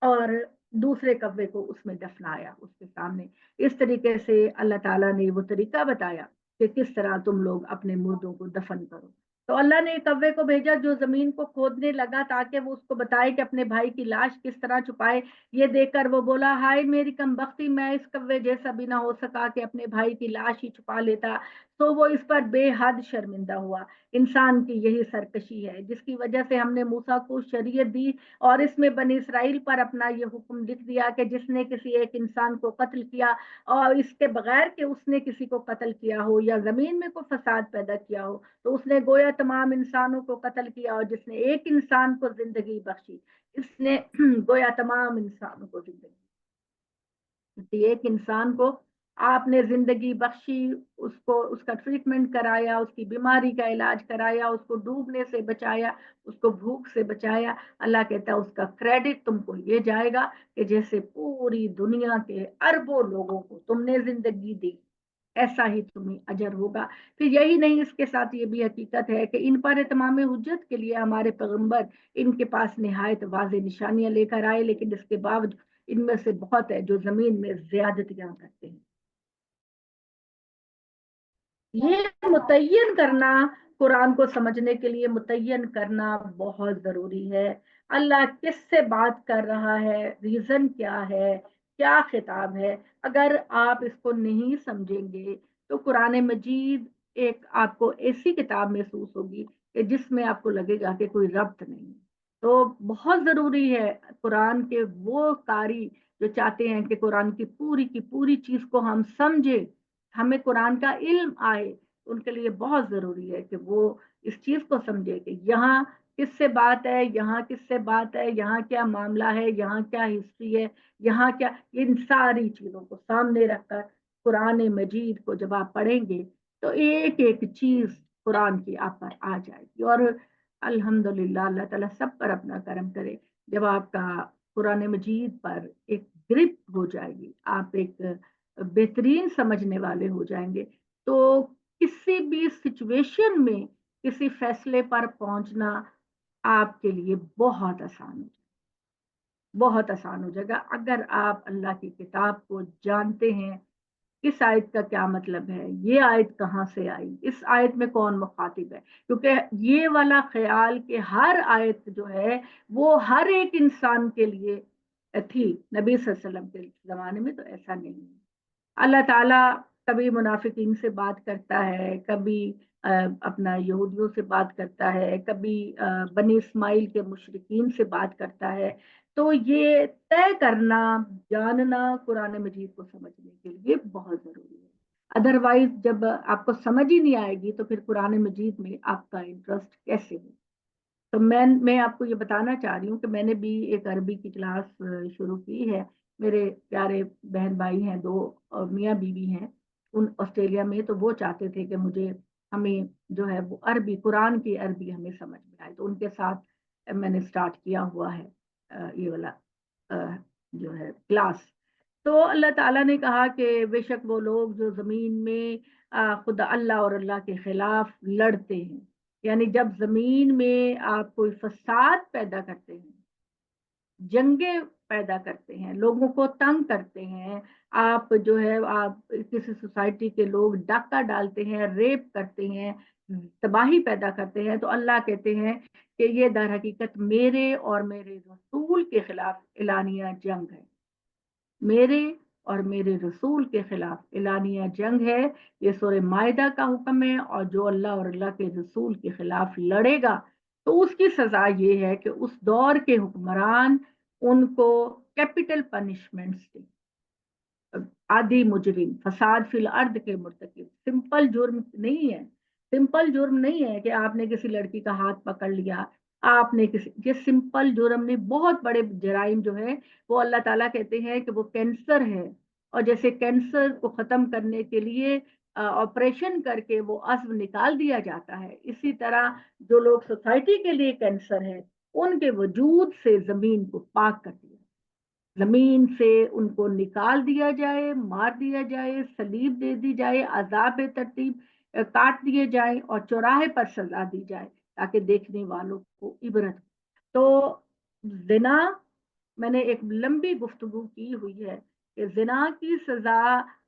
اور دوسرے کوے کو اس میں دفنایا اس کے سامنے۔ اس طریقے سے اللہ تعالیٰ نے وہ طریقہ بتایا کہ کس طرح تم لوگ اپنے مردوں کو دفن کرو۔ تو اللہ نے کوے کو بھیجا جو زمین کو کھودنے لگا تاکہ وہ اس کو بتائے کہ اپنے بھائی کی لاش کس طرح چھپائے۔ یہ دیکھ کر وہ بولا، ہائے میری کم بختی، میں اس کوے جیسا بھی نہ ہو سکا کہ اپنے بھائی کی لاش ہی چھپا لیتا۔ تو وہ اس پر بے حد شرمندہ ہوا۔ انسان کی یہی سرکشی ہے جس کی وجہ سے ہم نے موسیٰ کو شریعت دی، اور اس میں بنی اسرائیل پر اپنا یہ حکم لکھ دیا کہ جس نے کسی ایک انسان کو قتل کیا اور اس کے بغیر کہ اس نے کسی کو قتل کیا ہو یا زمین میں کوئی فساد پیدا کیا ہو، تو اس نے گویا تمام انسانوں کو قتل کیا، اور جس نے ایک انسان کو زندگی بخشی اس نے گویا تمام انسانوں کو زندگی، ایک انسان کو آپ نے زندگی بخشی، اس کو اس کا ٹریٹمنٹ کرایا، اس کی بیماری کا علاج کرایا، اس کو ڈوبنے سے بچایا، اس کو بھوک سے بچایا۔ اللہ کہتا ہے اس کا کریڈٹ تم کو یہ جائے گا کہ جیسے پوری دنیا کے اربوں لوگوں کو تم نے زندگی دی، ایسا ہی تمہیں اجر ہوگا۔ پھر یہی نہیں، اس کے ساتھ یہ بھی حقیقت ہے کہ ان پر اتمام حجت کے لیے ہمارے پیغمبر ان کے پاس نہایت واضح نشانیاں لے کر آئے، لیکن اس کے باوجود ان میں سے بہت ہے جو زمین میں زیادتیاں کرتے ہیں۔ یہ متعین کرنا، قرآن کو سمجھنے کے لیے متعین کرنا بہت ضروری ہے۔ اللہ کس سے بات کر رہا ہے، ریزن کیا ہے، کیا خطاب ہے، اگر آپ اس کو نہیں سمجھیں گے تو قرآن مجید ایک آپ کو ایسی کتاب محسوس ہوگی کہ جس میں آپ کو لگے گا کہ کوئی ربط نہیں۔ تو بہت ضروری ہے قرآن کے وہ قاری جو چاہتے ہیں کہ قرآن کی پوری چیز کو ہم سمجھیں، ہمیں قرآن کا علم آئے، ان کے لیے بہت ضروری ہے کہ وہ اس چیز کو سمجھے کہ یہاں کس سے بات ہے، یہاں کس سے بات ہے، یہاں کیا معاملہ ہے، یہاں کیا ہسٹری ہے، یہاں کیا، ان ساری چیزوں کو سامنے رکھ کر قرآن مجید کو جب آپ پڑھیں گے تو ایک ایک چیز قرآن کی آپ پر آ جائے گی۔ اور الحمدللہ اللہ تعالیٰ سب پر اپنا کرم کرے، جب آپ کا قرآن مجید پر ایک گرپ ہو جائے گی، آپ ایک بہترین سمجھنے والے ہو جائیں گے، تو کسی بھی سچویشن میں کسی فیصلے پر پہنچنا आपके लिए बहुत आसान हो जाएगा, बहुत आसान हो जाएगा अगर आप अल्लाह की किताब को जानते हैं। इस आयत का क्या मतलब है, ये आयत कहाँ से आई, इस आयत में कौन मुखातिब है, क्योंकि ये वाला ख्याल कि हर आयत जो है वो हर एक इंसान के लिए थी। नबी सल्लल्लाहु अलैहि वसल्लम के जमाने में तो ऐसा नहीं है। अल्लाह ताला कभी मुनाफिकीन से बात करता है, कभी अपना यहूदियों से बात करता है, कभी बनी इस्माइल के मुशरिकीन से बात करता है। तो ये तय करना, जानना कुरान मजीद को समझने के लिए बहुत जरूरी है। अदरवाइज जब आपको समझ ही नहीं आएगी तो फिर कुरान मजीद में आपका इंटरेस्ट कैसे हो। तो मैं आपको ये बताना चाह रही हूँ कि मैंने भी एक अरबी की क्लास शुरू की है। मेरे प्यारे बहन भाई हैं दो, और मियाँ बीवी हैं उन ऑस्ट्रेलिया में, तो वो चाहते थे कि मुझे हमें जो है वो अरबी, कुरान की अरबी हमें समझ में आए, तो उनके साथ मैंने स्टार्ट किया हुआ है ये वाला अ, जो है क्लास। तो अल्लाह ताला ने कहा कि बेशक वो लोग जो जमीन में खुदा अल्लाह और अल्लाह के खिलाफ लड़ते हैं, यानी जब जमीन में आप कोई फसाद पैदा करते हैं, जंगे पैदा करते हैं, लोगों को तंग करते हैं, आप जो है आप किसी सोसाइटी के लोग डाका डालते हैं, रेप करते हैं, तबाही पैदा करते हैं, तो अल्लाह कहते हैं कि ये दर हकीकत मेरे और मेरे रसूल के खिलाफ एलानिया जंग है। मेरे और मेरे रसूल के खिलाफ एलानिया जंग है। ये सूरह मायदा का हुक्म है, और जो अल्लाह और अल्लाह के रसूल के खिलाफ लड़ेगा तो उसकी सजा ये है कि उस दौर के हुक्मरान उनको कैपिटल पनिशमेंट्स दें। आदि मुजरिम फसाद फिल अर्द के मुर्तकिब, सिंपल जुर्म नहीं है। सिंपल जुर्म नहीं है कि आपने किसी लड़की का हाथ पकड़ लिया, आपने किसी, ये सिंपल जुर्म नहीं, बहुत बड़े जराइम जो है वो अल्लाह ताला कहते हैं कि वो कैंसर है। और जैसे कैंसर को खत्म करने के लिए ऑपरेशन करके वो अज़्व निकाल दिया जाता है, इसी तरह जो लोग सोसाइटी के लिए कैंसर है उनके वजूद से जमीन को पाक कर दिया, जमीन से उनको निकाल दिया जाए, मार दिया जाए, सलीब दे दी जाए, अजाब तरतीब काट दिए जाए और चौराहे पर सजा दी जाए, ताकि देखने वालों को इबरत हो। तो जिना, मैंने एक लंबी गुफ्तगू की हुई है कि जिना की सजा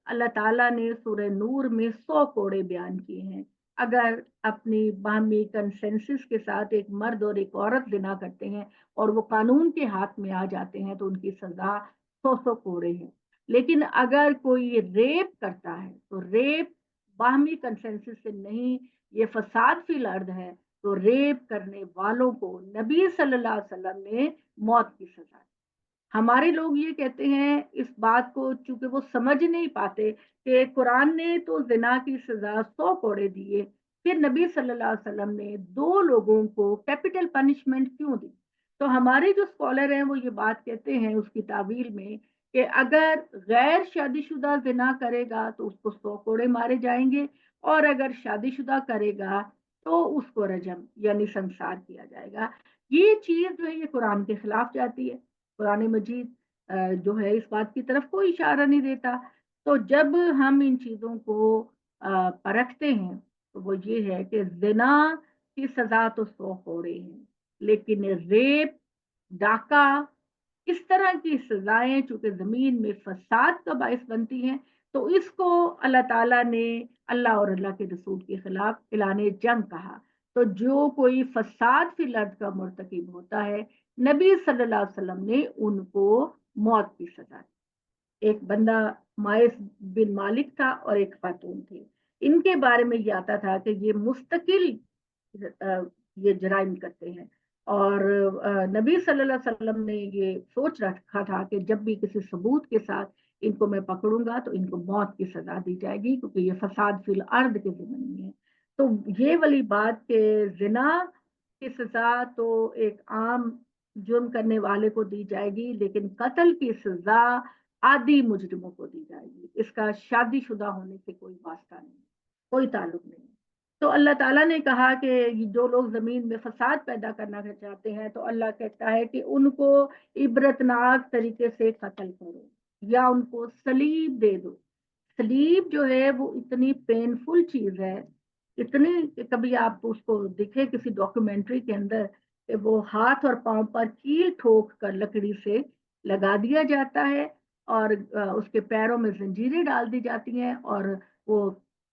अल्लाह ताला ने सूरह नूर में 100 कोड़े बयान किए हैं। अगर अपनी बाहमी कंसेंसस के साथ एक मर्द और एक औरत जिना करते हैं और वो कानून के हाथ में आ जाते हैं तो उनकी सजा 100 कोड़े है। लेकिन अगर कोई रेप करता है तो रेप बाहमी कंसेंसस से नहीं, ये फसाद फिल अर्द है, तो रेप करने वालों को नबी सल्लल्लाहु अलैहि वसल्लम ने मौत की सजा। हमारे लोग ये कहते हैं इस बात को, चूंकि वो समझ नहीं पाते कि कुरान ने तो जिना की सजा 100 कोड़े दिए, फिर नबी सल्लल्लाहु अलैहि वसल्लम ने दो लोगों को कैपिटल पनिशमेंट क्यों दी। तो हमारे जो स्कॉलर हैं वो ये बात कहते हैं उसकी तावील में कि अगर गैर शादीशुदा जिना करेगा तो उसको 100 कोड़े मारे जाएंगे, और अगर शादीशुदा करेगा तो उसको रजम यानी संसार किया जाएगा। ये चीज जो है ये कुरान के खिलाफ जाती है। कुरान मजीद जो है इस बात की तरफ कोई इशारा नहीं देता। तो जब हम इन चीजों को परखते हैं तो वो ये है कि जिना की सजा तो 100 कोड़े हैं, लेकिन रेप, डाका, इस तरह की सजाएं चूंकि जमीन में फसाद का बायस बनती हैं, तो इसको अल्लाह ताला ने अल्लाह और अल्लाह के रसूल के खिलाफ ऐलान जंग कहा। तो जो कोई फसाद फिल अर्द का मुर्तकिब होता है, नबी सल्लल्लाहु अलैहि वसल्लम ने उनको मौत की सजा दी। एक बंदा माइस बिन मालिक था और एक खातून थी। इनके बारे में ये आता था कि ये मुस्तकिल ये जराइम करते हैं, और नबी सल्लल्लाहु अलैहि वसल्लम ने ये सोच रखा था कि जब भी किसी सबूत के साथ इनको मैं पकड़ूंगा तो इनको मौत की सजा दी जाएगी, क्योंकि ये फसाद फिल अर्द के ज़िम्मे में है। तो ये वाली बात के जिना की सजा तो एक आम जुर्म करने वाले को दी जाएगी, लेकिन कत्ल की सजा आदि मुजरिमों को दी जाएगी। इसका शादीशुदा होने से कोई वास्ता नहीं, कोई ताल्लुक नहीं। तो अल्लाह ताला ने कहा कि जो लोग जमीन में फसाद पैदा करना चाहते हैं तो अल्लाह कहता है कि उनको इबरतनाक तरीके से कत्ल करो या उनको सलीब दे दो। सलीब जो है वो इतनी पेनफुल चीज है, इतनी कि कभी आप उसको दिखे किसी डॉक्यूमेंट्री के अंदर, कि वो हाथ और पांव पर कील ठोक कर लकड़ी से लगा दिया जाता है, और उसके पैरों में जंजीरें डाल दी जाती हैं, और वो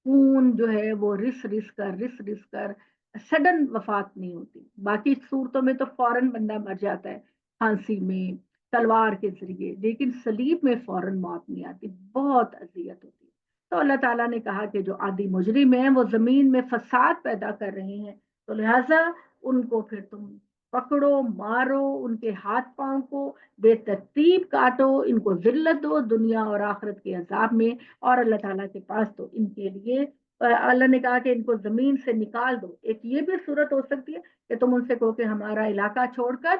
खून जो है वो रिस रिस कर सडन वफात नहीं होती। बाकी सूरतों में तो फौरन बंदा मर जाता है, फांसी में, तलवार के जरिए, लेकिन सलीब में फौरन मौत नहीं आती, बहुत अजियत होती है। तो अल्लाह ताला ने कहा कि जो आदि मुजरिम हैं वो जमीन में फसाद पैदा कर रहे हैं, तो लिहाजा उनको फिर तुम पकड़ो, मारो, उनके हाथ पांव को बेतरतीब काटो, इनको जिल्लत दो दुनिया और आखिरत के अजाब में। और अल्लाह ताला के पास तो इनके लिए अल्लाह ने कहा कि इनको जमीन से निकाल दो। एक ये भी सूरत हो सकती है कि तुम उनसे कहो कि हमारा इलाका छोड़कर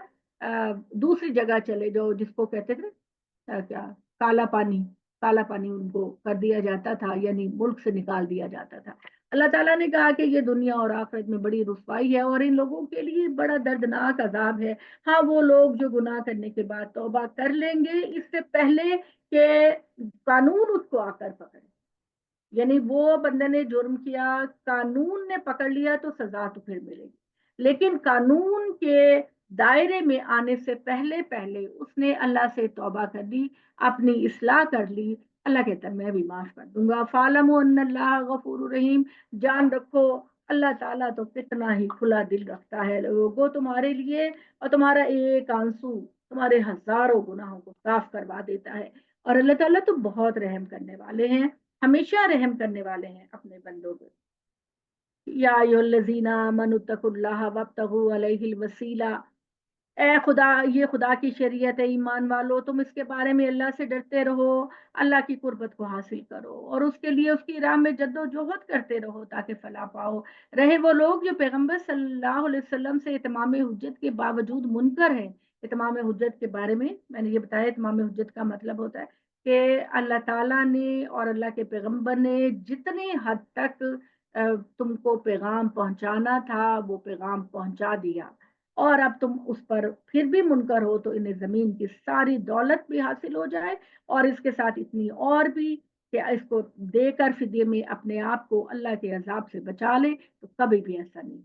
दूसरी जगह चले जाओ, जिसको कहते थे क्या, काला पानी, काला पानी उनको कर दिया जाता था, यानी मुल्क से निकाल दिया जाता था। अल्लाह ताला ने कहा कि ये दुनिया और आखिरत में बड़ी रुसवाई है और इन लोगों के लिए बड़ा दर्दनाक अजाब है। हाँ, वो लोग जो गुनाह करने के बाद तौबा कर लेंगे इससे पहले कि कानून उसको आकर पकड़े, यानी वो बंदे ने जुर्म किया, कानून ने पकड़ लिया तो सजा तो फिर मिलेगी, लेकिन कानून के दायरे में आने से पहले पहले उसने अल्लाह से तौबा कर दी, अपनी इस्लाह कर ली, अल्लाह कहता है मैं भी माफ कर दूंगा। फालमु अन्नल्लाह गफूरुर रहीम, जान रखो अल्लाह ताला तो कितना ही खुला दिल रखता है लोगों तुम्हारे लिए, और तुम्हारा एक आंसू तुम्हारे हजारों गुनाहों को साफ करवा देता है। और अल्लाह ताला तो बहुत रहम करने वाले हैं, हमेशा रहम करने वाले हैं अपने बंदों पे। या अय्युहल्लज़ीना आमनुत्तकुल्लाह वब्तगू अलैहिल वसीला, ए खुदा, ये खुदा की शरीयत है, ईमान वालो तुम इसके बारे में अल्लाह से डरते रहो, अल्लाह की कुर्बत को हासिल करो और उसके लिए उसकी राह में जद्दोजहद करते रहो ताकि फलाह पाओ। रहे वो लोग जो पैगंबर सल्लल्लाहु अलैहि वसल्लम से इत्माम हुज्जत के बावजूद मुनकर हैं। इत्माम हुज्जत के बारे में मैंने ये बताया, इत्माम हुज्जत का मतलब होता है कि अल्लाह ताला ने और अल्लाह के पैगंबर ने जितनी हद तक तुमको पैगाम पहुंचाना था वो पैगाम पहुंचा दिया, और अब तुम उस पर फिर भी मुनकर हो तो इन्हें जमीन की सारी दौलत भी हासिल हो जाए और इसके साथ इतनी और भी कि इसको देकर फिदिये में अपने आप को अल्लाह के अजाब से बचा ले, तो कभी भी ऐसा नहीं।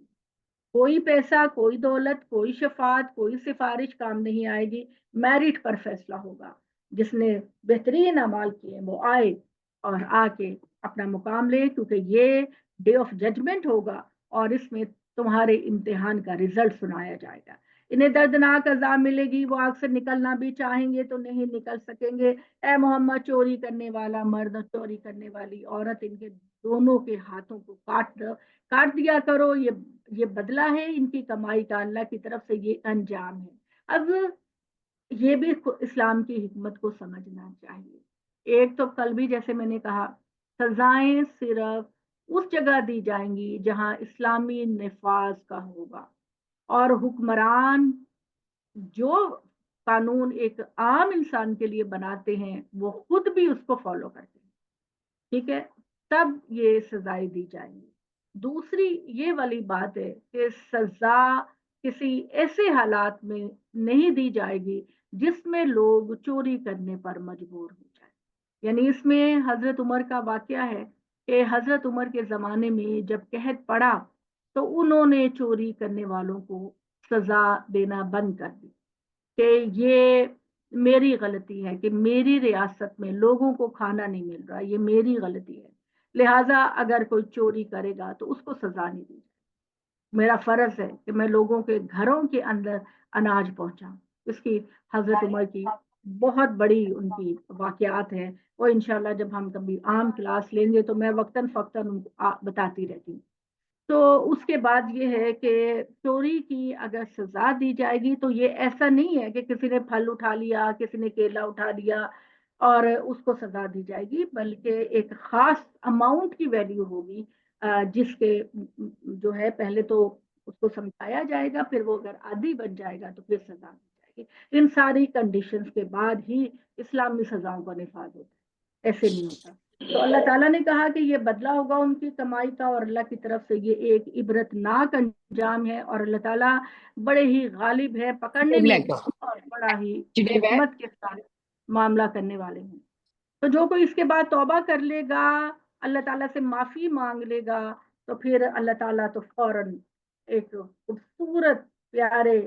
कोई पैसा, कोई दौलत, कोई शफात, कोई सिफारिश काम नहीं आएगी। मेरिट पर फैसला होगा। जिसने बेहतरीन अमाल किए वो आए और आके अपना मुकाम ले, क्योंकि ये डे ऑफ जजमेंट होगा और इसमें तुम्हारे इम्तिहान का रिजल्ट सुनाया जाएगा। इन्हें दर्दनाक अजाब मिलेगी, वो आग से निकलना भी चाहेंगे तो नहीं निकल सकेंगे। ए मोहम्मद, चोरी करने वाला मर्द, चोरी करने वाली औरत, इनके दोनों के हाथों को काट दिया करो। ये बदला है इनकी कमाई का, अल्लाह की तरफ से ये अंजाम है। अब ये भी इस्लाम की हिकमत को समझना चाहिए। एक तो कल भी जैसे मैंने कहा, सजाएं सिर्फ उस जगह दी जाएंगी जहां इस्लामी नफाज का होगा, और हुक्मरान जो कानून एक आम इंसान के लिए बनाते हैं वो खुद भी उसको फॉलो करते हैं, ठीक है, तब ये सजाएं दी जाएंगी। दूसरी ये वाली बात है कि सजा किसी ऐसे हालात में नहीं दी जाएगी जिसमें लोग चोरी करने पर मजबूर हो जाए। यानी इसमें हजरत उमर का वाकया है कि हजरत उमर के जमाने में जब कहत पड़ा तो उन्होंने चोरी करने वालों को सजा देना बंद कर दी कि ये मेरी गलती है कि मेरी रियासत में लोगों को खाना नहीं मिल रहा, ये मेरी गलती है, लिहाजा अगर कोई चोरी करेगा तो उसको सजा नहीं दी। मेरा फर्ज है कि मैं लोगों के घरों के अंदर अनाज पहुंचाऊं। इसकी हजरत उमर की बहुत बड़ी उनकी वाकयात है, वो इंशाल्लाह जब हम कभी आम क्लास लेंगे तो मैं वक्तन फक्तन उनको बताती रहती हूँ। तो उसके बाद ये है कि चोरी की अगर सजा दी जाएगी तो ये ऐसा नहीं है कि किसी ने फल उठा लिया, किसी ने केला उठा लिया और उसको सजा दी जाएगी, बल्कि एक खास अमाउंट की वैल्यू होगी जिसके जो है पहले तो उसको समझाया जाएगा, फिर वो अगर आदी बन जाएगा तो फिर सजा दी जाएगी। इन सारी कंडीशंस के बाद ही इस्लामी सजाओं का निफाज होता है, ऐसे नहीं होता। तो अल्लाह ताला ने कहा कि ये बदला होगा उनकी कमाई का, और अल्लाह की तरफ से ये एक इबरतनाक अंजाम है, और अल्लाह ताला बड़े ही गालिब है पकड़ने में भी और बड़ा ही हिकमत के साथ मामला करने वाले हैं। तो जो कोई इसके बाद तौबा कर लेगा, अल्लाह ताला से माफी मांग लेगा, तो फिर अल्लाह ताला तो फौरन एक खूबसूरत प्यारे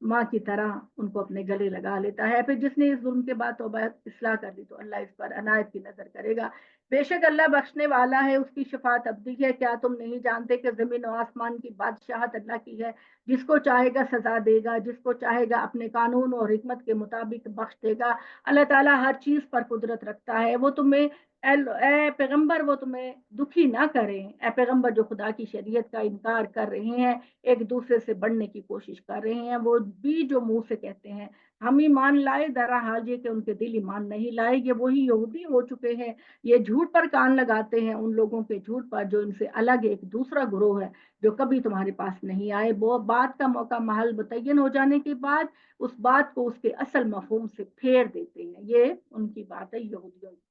माँ की तरह उनको अपने गले लगा लेता है। फिर जिसने इस जुल्म के बाद तौबा इस्लाह कर दी तो अल्लाह इस पर अनायत की नजर करेगा। बेशक अल्लाह बख्शने वाला है, उसकी शफात अब्दी है। क्या तुम नहीं जानते कि जमीन और आसमान की बादशाहत अल्लाह की है? जिसको चाहेगा सजा देगा, जिसको चाहेगा अपने कानून और हिकमत के मुताबिक बख्श देगा। अल्लाह ताला हर चीज पर कुदरत रखता है। वो तुम्हें ए पैगंबर वो तुम्हें दुखी ना करें। ए पैगंबर जो खुदा की शरीयत का इनकार कर रहे हैं, एक दूसरे से बढ़ने की कोशिश कर रहे हैं, वो भी जो मुंह से कहते हैं हम ईमान लाए, दरा हाल ये कि उनके दिल ईमान नहीं लाए। ये वही यहूदी हो चुके हैं। ये झूठ पर कान लगाते हैं, उन लोगों के झूठ पर जो इनसे अलग एक दूसरा गुरोह है जो कभी तुम्हारे पास नहीं आए। वो बात का मौका महल मुतय्यन हो जाने के बाद उस बात को उसके असल मफहूम से फेर देते हैं। ये उनकी बात है यहूदियों की।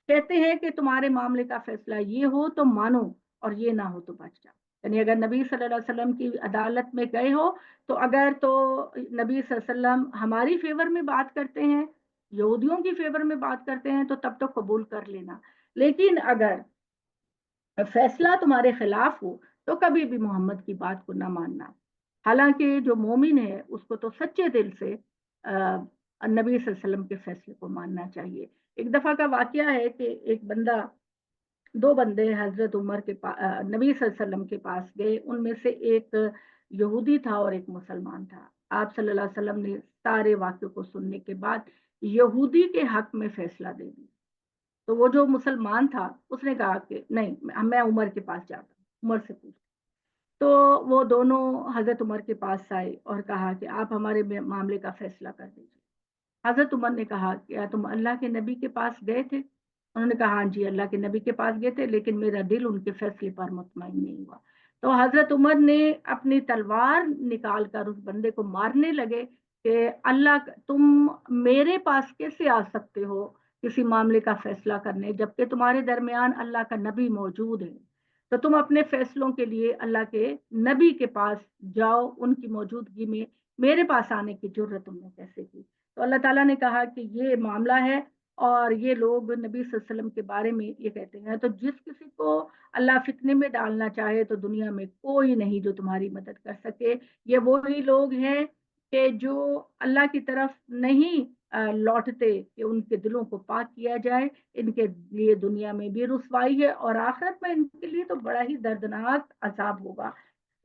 कहते हैं कि तुम्हारे मामले का फैसला ये हो तो मानो, और ये ना हो तो बच जाओ। यानी अगर नबी सल्लल्लाहु अलैहि वसल्लम की अदालत में गए हो तो अगर तो नबी सल्लल्लाहु अलैहि वसल्लम हमारी फेवर में बात करते हैं, यहूदियों की फेवर में बात करते हैं, तो तब तो कबूल कर लेना। लेकिन अगर फैसला तुम्हारे खिलाफ हो तो कभी भी मोहम्मद की बात को ना मानना। हालांकि जो मोमिन है उसको तो सच्चे दिल से नबी सल्लल्लाहु अलैहि वसल्लम के फैसले को मानना चाहिए। एक दफा का वाकया है कि एक बंदा, दो बंदे हजरत उमर के पास नबी सल्लल्लाहु अलैहि वसल्लम के पास गए। उनमें से एक यहूदी था और एक मुसलमान था। आप सल्लल्लाहु अलैहि वसल्लम ने सारे वाक्यों को सुनने के बाद यहूदी के हक में फैसला दे दिया। तो वो जो मुसलमान था उसने कहा कि नहीं, मैं उमर के पास जाता हूँ, उमर से पूछ। तो वो दोनों हजरत उमर के पास आए और कहा कि आप हमारे मामले का फैसला कर दीजिए। हजरत उमर ने कहा क्या तुम अल्लाह के नबी के पास गए थे? उन्होंने कहा हाँ जी, अल्लाह के नबी के पास गए थे, लेकिन मेरा दिल उनके फैसले पर मुतमईन नहीं हुआ। तो हजरत उमर ने अपनी तलवार निकाल कर उस बंदे को मारने लगे कि अल्लाह, तुम मेरे पास कैसे आ सकते हो किसी मामले का फैसला करने, जबकि तुम्हारे दरमियान अल्लाह का नबी मौजूद है। तो तुम अपने फैसलों के लिए अल्लाह के नबी के पास जाओ, उनकी मौजूदगी में मेरे पास आने की जरूरत तुमने कैसे की? तो अल्लाह ताला ने कहा कि ये मामला है और ये लोग नबी सल्लल्लाहु अलैहि वसल्लम के बारे में ये कहते हैं। तो जिस किसी को अल्लाह फितने में डालना चाहे तो दुनिया में कोई नहीं जो तुम्हारी मदद कर सके। ये वही लोग हैं कि जो अल्लाह की तरफ नहीं लौटते कि उनके दिलों को पाक किया जाए। इनके लिए दुनिया में भी रुसवाई है और आखिरत में इनके लिए तो बड़ा ही दर्दनाक अजाब होगा।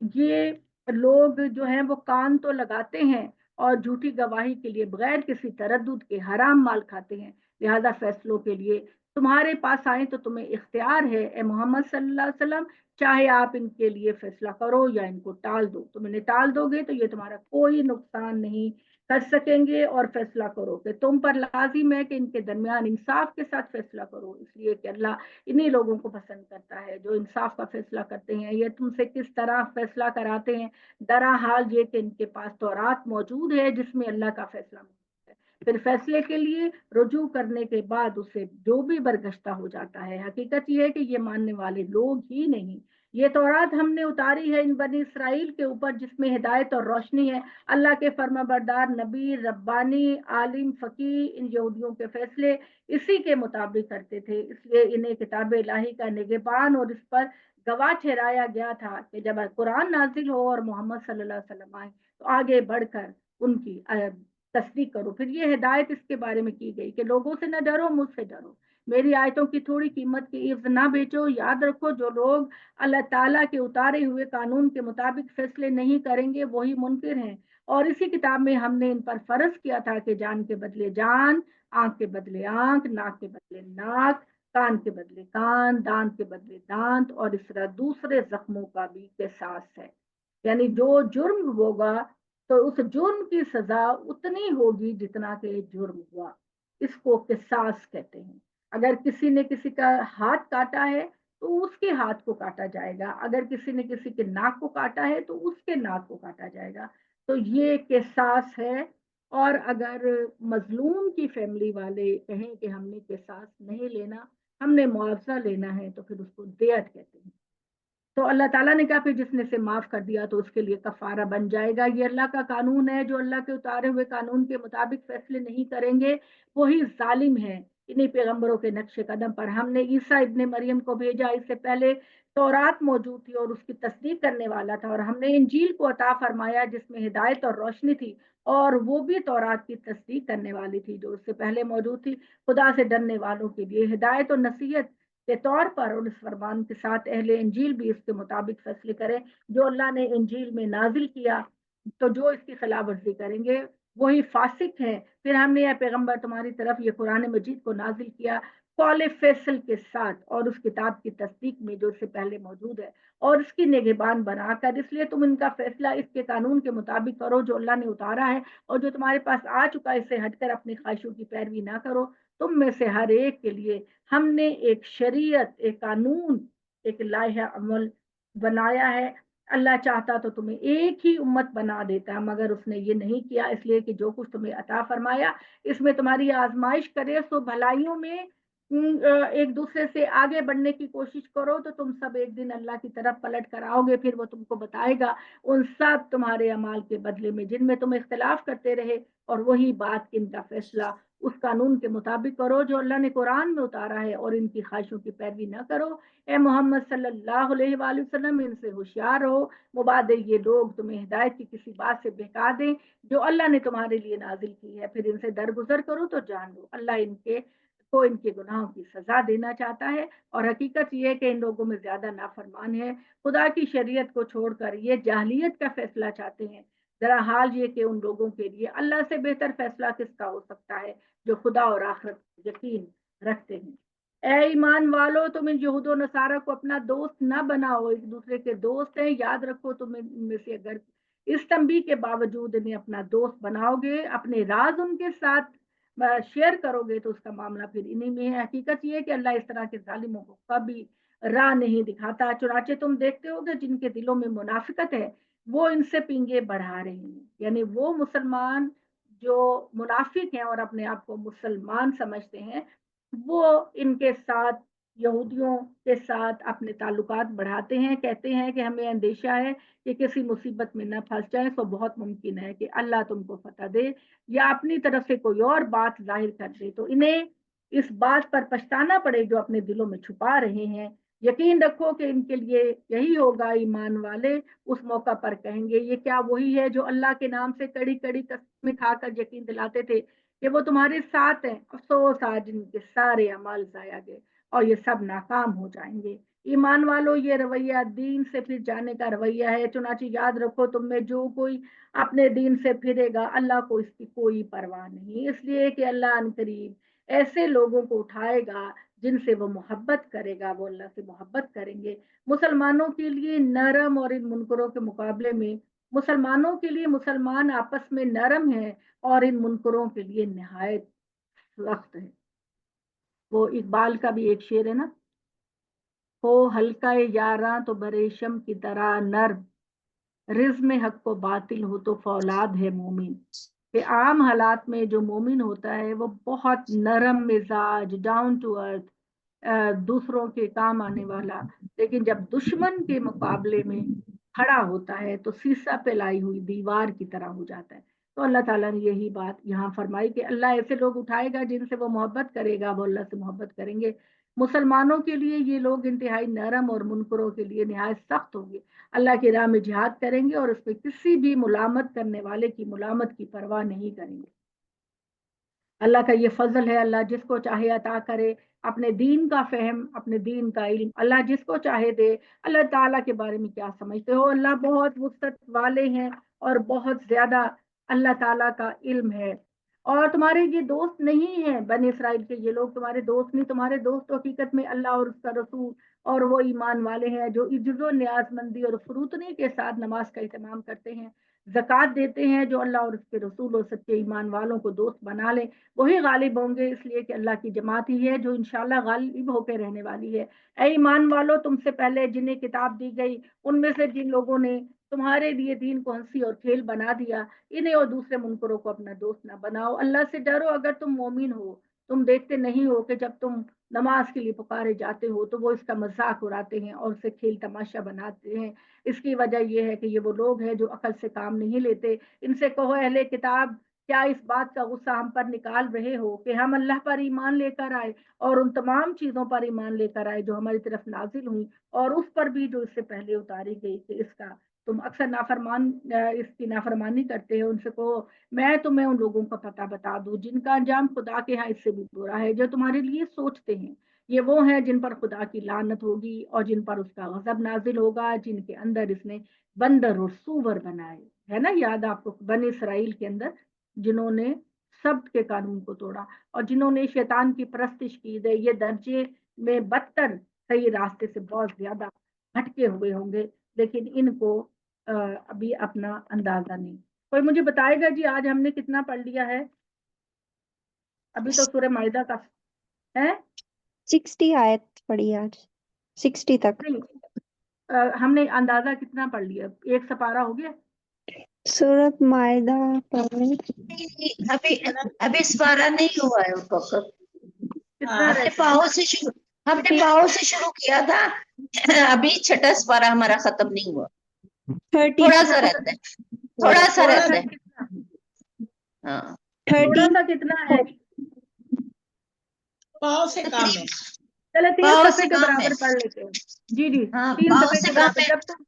ये लोग जो हैं वो कान तो लगाते हैं और झूठी गवाही के लिए बगैर किसी तरद्दुद के हराम माल खाते हैं। लिहाजा फैसलों के लिए तुम्हारे पास आए तो तुम्हें इख्तियार है ए मोहम्मद सल्लल्लाहु अलैहि वसल्लम, चाहे आप इनके लिए फैसला करो या इनको टाल दो। तुम इन्हें टाल दोगे तो ये तुम्हारा कोई नुकसान नहीं कर सकेंगे, और फैसला करो कि तुम पर लाजिम है कि इनके दरमियान इंसाफ के साथ फैसला करो, इसलिए कि अल्लाह इन्हीं लोगों को पसंद करता है जो इंसाफ का फैसला करते हैं। ये तुमसे किस तरह फैसला कराते हैं? दरा हाल ये कि इनके पास तौरात मौजूद है जिसमें अल्लाह का फैसला मौजूद है। फिर फैसले के लिए रुजू करने के बाद उसे जो भी बरगश्ता हो जाता है। हकीकत यह है कि ये मानने वाले लोग ही नहीं। ये तौरात हमने उतारी है इन बनी इसराइल के ऊपर जिसमें हिदायत और रोशनी है। अल्लाह के फर्माबरदार नबी, रब्बानी, आलिम, फकी इन यहूदियों के फैसले इसी के मुताबिक करते थे, इसलिए इन्हें किताब इलाही का निगहबान और इस पर गवाह ठहराया गया था कि जब कुरान नाजिल हो और मोहम्मद सल्लल्लाहु अलैहि वसल्लम आए तो आगे बढ़कर उनकी तस्दीक करो। फिर ये हिदायत इसके बारे में की गई कि लोगों से न डरो, मुझसे डरो। मेरी आयतों की थोड़ी कीमत की इव्ज ना बेचो। याद रखो जो लोग अल्लाह ताला के उतारे हुए कानून के मुताबिक फैसले नहीं करेंगे वही मुनकिर हैं। और इसी किताब में हमने इन पर फर्ज किया था कि जान के बदले जान, आंख के बदले आंख, नाक के बदले नाक, कान के बदले कान, दांत के बदले दांत, और इस तरह दूसरे जख्मों का भी किसास है। यानी जो जुर्म होगा तो उस जुर्म की सजा उतनी होगी जितना कि जुर्म हुआ। इसको किसास कहते हैं। अगर किसी ने किसी का हाथ काटा है तो उसके हाथ को काटा जाएगा, अगर किसी ने किसी के नाक को काटा है तो उसके नाक को काटा जाएगा। तो ये किसास है। और अगर मजलूम की फैमिली वाले कहें कि हमने किसास नहीं लेना, हमने मुआवजा लेना है, तो फिर उसको देयत कहते हैं। तो अल्लाह ताला ने कहा फिर जिसने से माफ कर दिया तो उसके लिए कफारा बन जाएगा। ये अल्लाह का कानून है। जो अल्लाह के उतारे हुए कानून के मुताबिक फैसले नहीं करेंगे वही जालिम है। इन्हीं पैगंबरों के नक्शे कदम पर हमने ईसा इब्ने मरियम को भेजा। इससे पहले तौरात मौजूद थी और उसकी तस्दीक करने वाला था, और हमने इंजील को अता फरमाया जिसमें हिदायत और रोशनी थी, और वो भी तौरात की तस्दीक करने वाली थी जो उससे पहले मौजूद थी, खुदा से डरने वालों के लिए हिदायत और नसीहत के तौर पर। और इस फरमान के साथ अहले इंजील भी इसके मुताबिक फैसले करें जो अल्लाह ने इंजील में नाजिल किया। तो जो इसकी खिलाफ वर्जी करेंगे वही फासिक है। फिर हमने यह पैगंबर तुम्हारी तरफ ये कुरान मजीद को नाजिल किया कौल फैसल के साथ और उस किताब की तस्दीक में जो इससे पहले मौजूद है, और इसकी निगहबान बनाकर, इसलिए तुम इनका फैसला इसके कानून के मुताबिक करो जो अल्लाह ने उतारा है, और जो तुम्हारे पास आ चुका है इससे हटकर अपनी ख्वाहिशों की पैरवी ना करो। तुम में से हर एक के लिए हमने एक शरीयत, एक कानून, एक लाइहा अमल बनाया है। अल्लाह चाहता तो तुम्हें एक ही उम्मत बना देता, मगर उसने ये नहीं किया, इसलिए कि जो कुछ तुम्हें अता फरमाया इसमें तुम्हारी आजमाइश करे, सो भलाइयों में एक दूसरे से आगे बढ़ने की कोशिश करो, तो तुम सब एक दिन अल्लाह की तरफ पलट कर आओगे, फिर वो तुमको बताएगा उन सब तुम्हारे अमाल के बदले में जिनमें तुम इख्तलाफ करते रहे, और वही बात इनका फैसला उस कानून के मुताबिक करो जो अल्लाह ने कुरान में उतारा है, और इनकी ख्वाहिशों की पैरवी न करो। ए मोहम्मद सल्लल्लाहु अलैहि वसल्लम, इनसे होशियार हो, मुबाद ये लोग तुम्हें हिदायत की किसी बात से बहका दें जो अल्लाह ने तुम्हारे लिए नाजिल की है, फिर इनसे दरगुजर करो तो जान लो अल्लाह इनके को इनके गुनाहों की सजा देना चाहता है। और हकीकत यह है कि इन लोगों में ज्यादा नाफरमान है, खुदा की शरीयत को छोड़कर ये जाहलियत का फैसला चाहते हैं। जरा हाल ये कि उन लोगों के लिए अल्लाह से बेहतर फैसला किसका हो सकता है जो खुदा और आखिरत यकीन रखते हैं। ए ईमान वालो, तुम इन यहूद नसारा को अपना दोस्त न बनाओ, एक दूसरे के दोस्त हैं। याद रखो, तुम इनमें से अगर इस तंबी के बावजूद इन्हें अपना दोस्त बनाओगे, अपने राज उनके साथ शेयर करोगे, तो उसका मामला फिर इन्हीं में है। हकीकत ये है कि अल्लाह इस तरह के जालिमों को कभी राह नहीं दिखाता। चुनाचे तुम देखते हो कि जिनके दिलों में मुनाफिकत है वो इनसे पींगे बढ़ा रहे हैं, यानी वो मुसलमान जो मुनाफिक हैं और अपने आप को मुसलमान समझते हैं, वो इनके साथ, यहूदियों के साथ अपने ताल्लुकात बढ़ाते हैं। कहते हैं कि हमें अंदेशा है कि किसी मुसीबत में न फंस जाए, तो बहुत मुमकिन है कि अल्लाह तुमको फतह दे या अपनी तरफ से कोई और बात जाहिर कर दे, तो इन्हें इस बात पर पछताना पड़े जो अपने दिलों में छुपा रहे हैं। यकीन रखो कि इनके लिए यही होगा। ईमान वाले उस मौका पर कहेंगे, ये क्या वही है जो अल्लाह के नाम से कड़ी कड़ी कसमें खाकर यकीन दिलाते थे कि वो तुम्हारे साथ हैं। अफसोस, आज इनके सारे अमल जाया गए और ये सब नाकाम हो जाएंगे। ईमान वालों, ये रवैया दीन से फिर जाने का रवैया है। चुनाची याद रखो, तुम में जो कोई अपने दीन से फिरेगा अल्लाह को इसकी कोई परवाह नहीं, इसलिए कि अल्लाह अनकरीब ऐसे लोगों को उठाएगा जिनसे वो मोहब्बत करेगा, वो अल्लाह से मोहब्बत करेंगे। मुसलमानों के लिए नरम, और इन मुनकरों के मुकाबले में मुसलमानों के लिए मुसलमान आपस में नरम है, और इन मुनकरों के लिए निहायत सख्त है। वो इकबाल का भी एक शेर है ना, हो हल्का यारा तो बरेशम की तरह नर्म, रिज्म हक को बातिल हो तो फौलाद है मोमिन। कि आम हालात में जो मोमिन होता है वो बहुत नरम मिजाज, डाउन टू अर्थ, दूसरों के काम आने वाला, लेकिन जब दुश्मन के मुकाबले में खड़ा होता है तो शीशा पे लाई हुई दीवार की तरह हो जाता है। तो अल्लाह ताला ने यही बात यहाँ फरमाई कि अल्लाह ऐसे लोग उठाएगा जिनसे वो मोहब्बत करेगा, वो अल्लाह से मोहब्बत करेंगे। मुसलमानों के लिए ये लोग इंतहाई नरम और मुनकरों के लिए निहायत सख्त होंगे। अल्लाह की राह में जिहाद करेंगे और उस पर किसी भी मुलामत करने वाले की मुलामत की परवाह नहीं करेंगे। अल्लाह का ये फजल है, अल्लाह जिसको चाहे अता करे अपने दीन का फहम, अपने दीन का इल्म अल्लाह जिसको चाहे दे। अल्लाह ताला के बारे में क्या समझते हो, अल्लाह बहुत वुसअत वाले हैं और बहुत ज्यादा अल्लाह ताला का इल्म है। और तुम्हारे ये दोस्त नहीं है बनी इसराइल के, ये लोग तुम्हारे दोस्त नहीं, तुम्हारे दोस्त तो हकीकत में अल्लाह और उसका रसूल और वो ईमान वाले हैं जो इज्जत न्याजमंदी और फरूतनी के साथ नमाज का इहतमाम करते हैं, ज़कात देते हैं, जो अल्लाह और उसके रसूल और सच्चे ईमान वालों को दोस्त बना ले वही गालिब होंगे, इसलिए कि अल्लाह की जमात ही है जो इंशाल्लाह गालिब होकर रहने वाली है। ऐ ईमान वालों, तुमसे पहले जिन्हें किताब दी गई उनमें से जिन लोगों ने तुम्हारे लिए दीन को हंसी और खेल बना दिया, इन्हें और दूसरे मुनकरों को अपना दोस्त ना बनाओ। अल्लाह से डरो अगर तुम मोमिन हो। तुम देखते नहीं हो कि जब तुम नमाज के लिए पुकारे जाते हो तो वो इसका मजाक उड़ाते हैं और उसे खेल तमाशा बनाते हैं। इसकी वजह यह है कि ये वो लोग हैं जो अकल से काम नहीं लेते। इनसे कहो, अहले किताब, کیا اس بات کا غصہ ہم پر نکال رہے ہو کہ ہم اللہ پر ایمان لے کر آئے اور ان تمام چیزوں پر ایمان لے کر آئے جو ہماری طرف نازل ہوئی، اور اس پر بھی جو اس سے پہلے اتاری گئی کہ اس کا تم اکثر اس کی نافرمانی کرتے ہو، ان سے کہو میں تمہیں ان لوگوں کا پتہ بتا دوں جن کا انجام خدا کے ہاں اس سے بھی برا ہے، جو تمہارے لیے سوچتے ہیں یہ وہ ہیں جن پر خدا کی لعنت ہوگی اور جن پر اس کا غضب نازل ہوگا، جن کے اندر اس نے بندر اور سور بنائے، ہے نا یاد آپ کو بنی اسرائیل کے اندر جنہوں نے سب کے قانون کو توڑا اور جنہوں نے شیطان کی پرستش کی، یہ درجے میں بدتر صحیح راستے سے بہت زیادہ ہٹکے ہوئے ہوں گے، لیکن ان کو ابھی اپنا اندازہ نہیں۔ کوئی مجھے بتائے گا جی آج ہم نے کتنا پڑھ لیا ہے؟ ابھی تو سورہ مائدہ کا ہے 60 آیت پڑھی آج، 60 تک۔ نہیں، ہم نے اندازہ کتنا پڑھ لیا؟ ایک سپارہ ہو گیا؟ سورت مائدہ پڑھیں۔ ابھی ابھی اس بارہ نہیں ہوا ہے اس وقت، کتنا ہم رہ نے گیا؟ پاؤں سے شروع کیا تھا، ابھی چھٹا سپارہ ہمارا ختم نہیں ہوا، 30 تھوڑا سا رہتا ہے، تھوڑا سا رہتا ہے۔ کتنا ہاں تھوڑا 13 سا کتنا ہے؟ پاؤں سے کام ہے، چلے 3 پاؤں صفحے سے کے کام ہے، برابر پڑھ لیتے ہیں۔ جی جی، ہاں 3 پاؤں صفحے سے کے کام برابر۔ ہے۔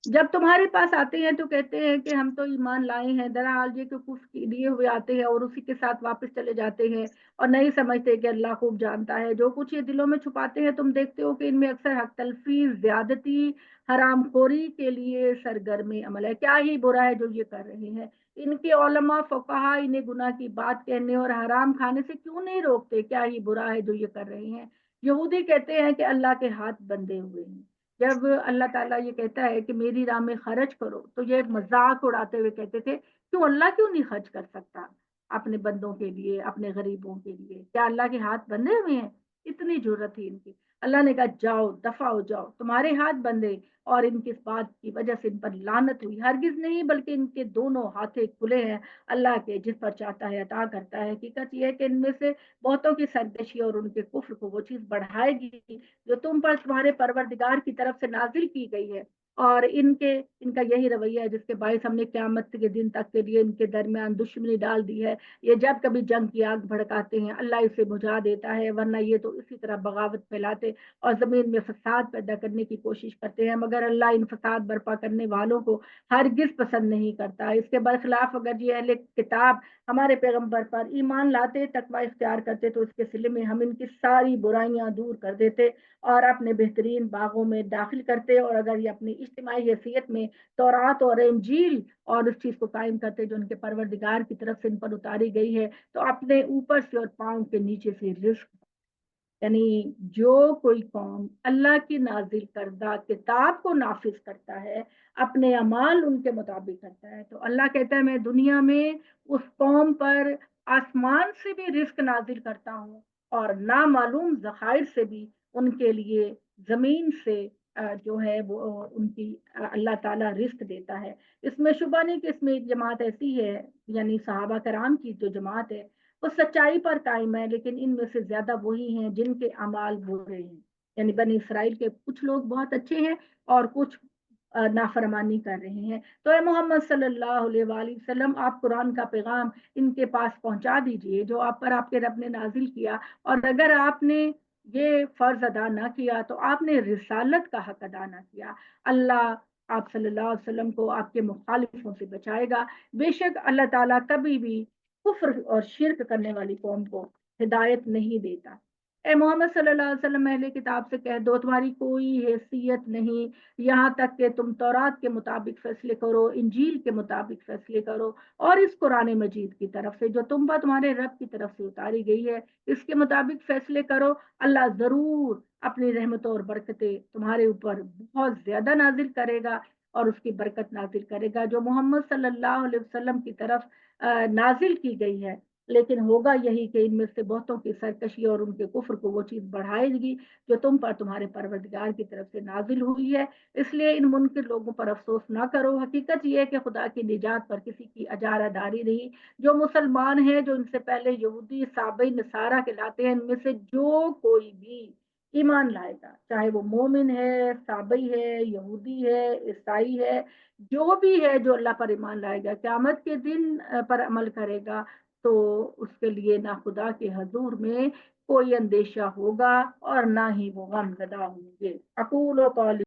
جب تمہارے پاس آتے ہیں تو کہتے ہیں کہ ہم تو ایمان لائے ہیں، درحال یہ کہ کفر لیے ہوئے آتے ہیں اور اسی کے ساتھ واپس چلے جاتے ہیں اور نہیں سمجھتے کہ اللہ خوب جانتا ہے جو کچھ یہ دلوں میں چھپاتے ہیں۔ تم دیکھتے ہو کہ ان میں اکثر حق تلفی، زیادتی، حرام خوری کے لیے سرگرم عمل ہے۔ کیا ہی برا ہے جو یہ کر رہے ہیں؟ ان کے علماء فقہا انہیں گناہ کی بات کہنے اور حرام کھانے سے کیوں نہیں روکتے؟ کیا ہی برا ہے جو یہ کر رہے ہیں؟ یہودی کہتے ہیں کہ اللہ کے ہاتھ بندھے ہوئے ہیں۔ جب اللہ تعالیٰ یہ کہتا ہے کہ میری راہ میں خرچ کرو تو یہ مذاق اڑاتے ہوئے کہتے تھے کیوں اللہ کیوں نہیں خرچ کر سکتا اپنے بندوں کے لیے، اپنے غریبوں کے لیے؟ کیا اللہ کے ہاتھ بندھے ہوئے ہیں؟ اتنی ضرورت تھی ان کی۔ اللہ نے کہا جاؤ دفع ہو جاؤ، تمہارے ہاتھ بندھے اور ان کی اس بات کی وجہ سے ان پر لعنت ہوئی، ہرگز نہیں بلکہ ان کے دونوں ہاتھیں کھلے ہیں اللہ کے، جس پر چاہتا ہے عطا کرتا ہے۔ حقیقت یہ ہے کہ ان میں سے بہتوں کی سرکشی اور ان کے کفر کو وہ چیز بڑھائے گی جو تم پر تمہارے پروردگار کی طرف سے نازل کی گئی ہے، اور ان کا یہی رویہ ہے جس کے باعث ہم نے قیامت کے دن تک کے لیے ان کے درمیان دشمنی ڈال دی ہے۔ یہ جب کبھی جنگ کی آگ بھڑکاتے ہیں اللہ اسے بجھا دیتا ہے، ورنہ یہ تو اسی طرح بغاوت پھیلاتے اور زمین میں فساد پیدا کرنے کی کوشش کرتے ہیں، مگر اللہ ان فساد برپا کرنے والوں کو ہرگز پسند نہیں کرتا۔ اس کے برخلاف اگر یہ اہل کتاب ہمارے پیغمبر پر ایمان لاتے، تقوی اختیار کرتے، تو اس کے صلے میں ہم ان کی ساری برائیاں دور کر دیتے اور اپنے بہترین باغوں میں داخل کرتے، اور اگر یہ اپنی اجتماعی حیثیت میں تورات اور انجیل اور اس چیز کو قائم کرتے جو ان کے پروردگار کی طرف سے ان پر اتاری گئی ہے، تو اپنے اوپر سے اور پاؤں کے نیچے سے رزق، یعنی جو کوئی قوم اللہ کی نازل کردہ کتاب کو نافذ کرتا ہے، اپنے اعمال ان کے مطابق کرتا ہے، تو اللہ کہتا ہے میں دنیا میں اس قوم پر آسمان سے بھی رزق نازل کرتا ہوں اور نامعلوم ذخائر سے بھی ان کے لیے زمین سے جو ہے وہ ان کی اللہ تعالیٰ رزق دیتا ہے۔ اس میں شبہ نہیں کہ اس میں ایک جماعت ایسی ہے، یعنی صحابہ کرام کی جو جماعت ہے وہ سچائی پر قائم ہے، لیکن ان میں سے زیادہ وہی ہیں جن کے اعمال برے ہیں، یعنی بنی اسرائیل کے کچھ لوگ بہت اچھے ہیں اور کچھ نافرمانی کر رہے ہیں۔ تو اے محمد صلی اللہ علیہ وآلہ وسلم، آپ قرآن کا پیغام ان کے پاس پہنچا دیجئے جو آپ پر آپ کے رب نے نازل کیا، اور اگر آپ نے یہ فرض ادا نہ کیا تو آپ نے رسالت کا حق ادا نہ کیا۔ اللہ آپ صلی اللہ علیہ وسلم کو آپ کے مخالفوں سے بچائے گا۔ بے شک اللہ تعالیٰ کبھی بھی کفر اور شرک کرنے والی قوم کو ہدایت نہیں دیتا۔ اے محمد صلی اللہ علیہ وسلم، اہل کتاب سے کہہ دو تمہاری کوئی حیثیت نہیں یہاں تک کہ تم تورات کے مطابق فیصلے کرو، انجیل کے مطابق فیصلے کرو، اور اس قرآن مجید کی طرف سے جو تم پر تمہارے رب کی طرف سے اتاری گئی ہے اس کے مطابق فیصلے کرو۔ اللہ ضرور اپنی رحمتوں اور برکتیں تمہارے اوپر بہت زیادہ نازل کرے گا اور اس کی برکت نازل کرے گا جو محمد صلی اللہ علیہ وسلم کی طرف نازل کی گئی ہے، لیکن ہوگا یہی کہ ان میں سے بہتوں کی سرکشی اور ان کے کفر کو وہ چیز بڑھائے گی جو تم پر تمہارے پروردگار کی طرف سے نازل ہوئی ہے۔ اس لیے ان منکر لوگوں پر افسوس نہ کرو، حقیقت یہ ہے کہ خدا کی نجات پر کسی کی اجارہ داری نہیں۔ جو مسلمان ہیں جو ان سے پہلے یہودی، سابئی، نصارہ کہلاتے ہیں، ان میں سے جو کوئی بھی ایمان لائے گا، چاہے وہ مومن ہے، صابئی ہے، یہودی ہے، عیسائی ہے، جو بھی ہے جو اللہ پر ایمان لائے گا، قیامت کے دن پر عمل کرے گا، تو اس کے لیے نہ خدا کے حضور میں کوئی اندیشہ ہوگا اور نہ ہی وہ غم زدہ ہوں گے۔ اقول و قولی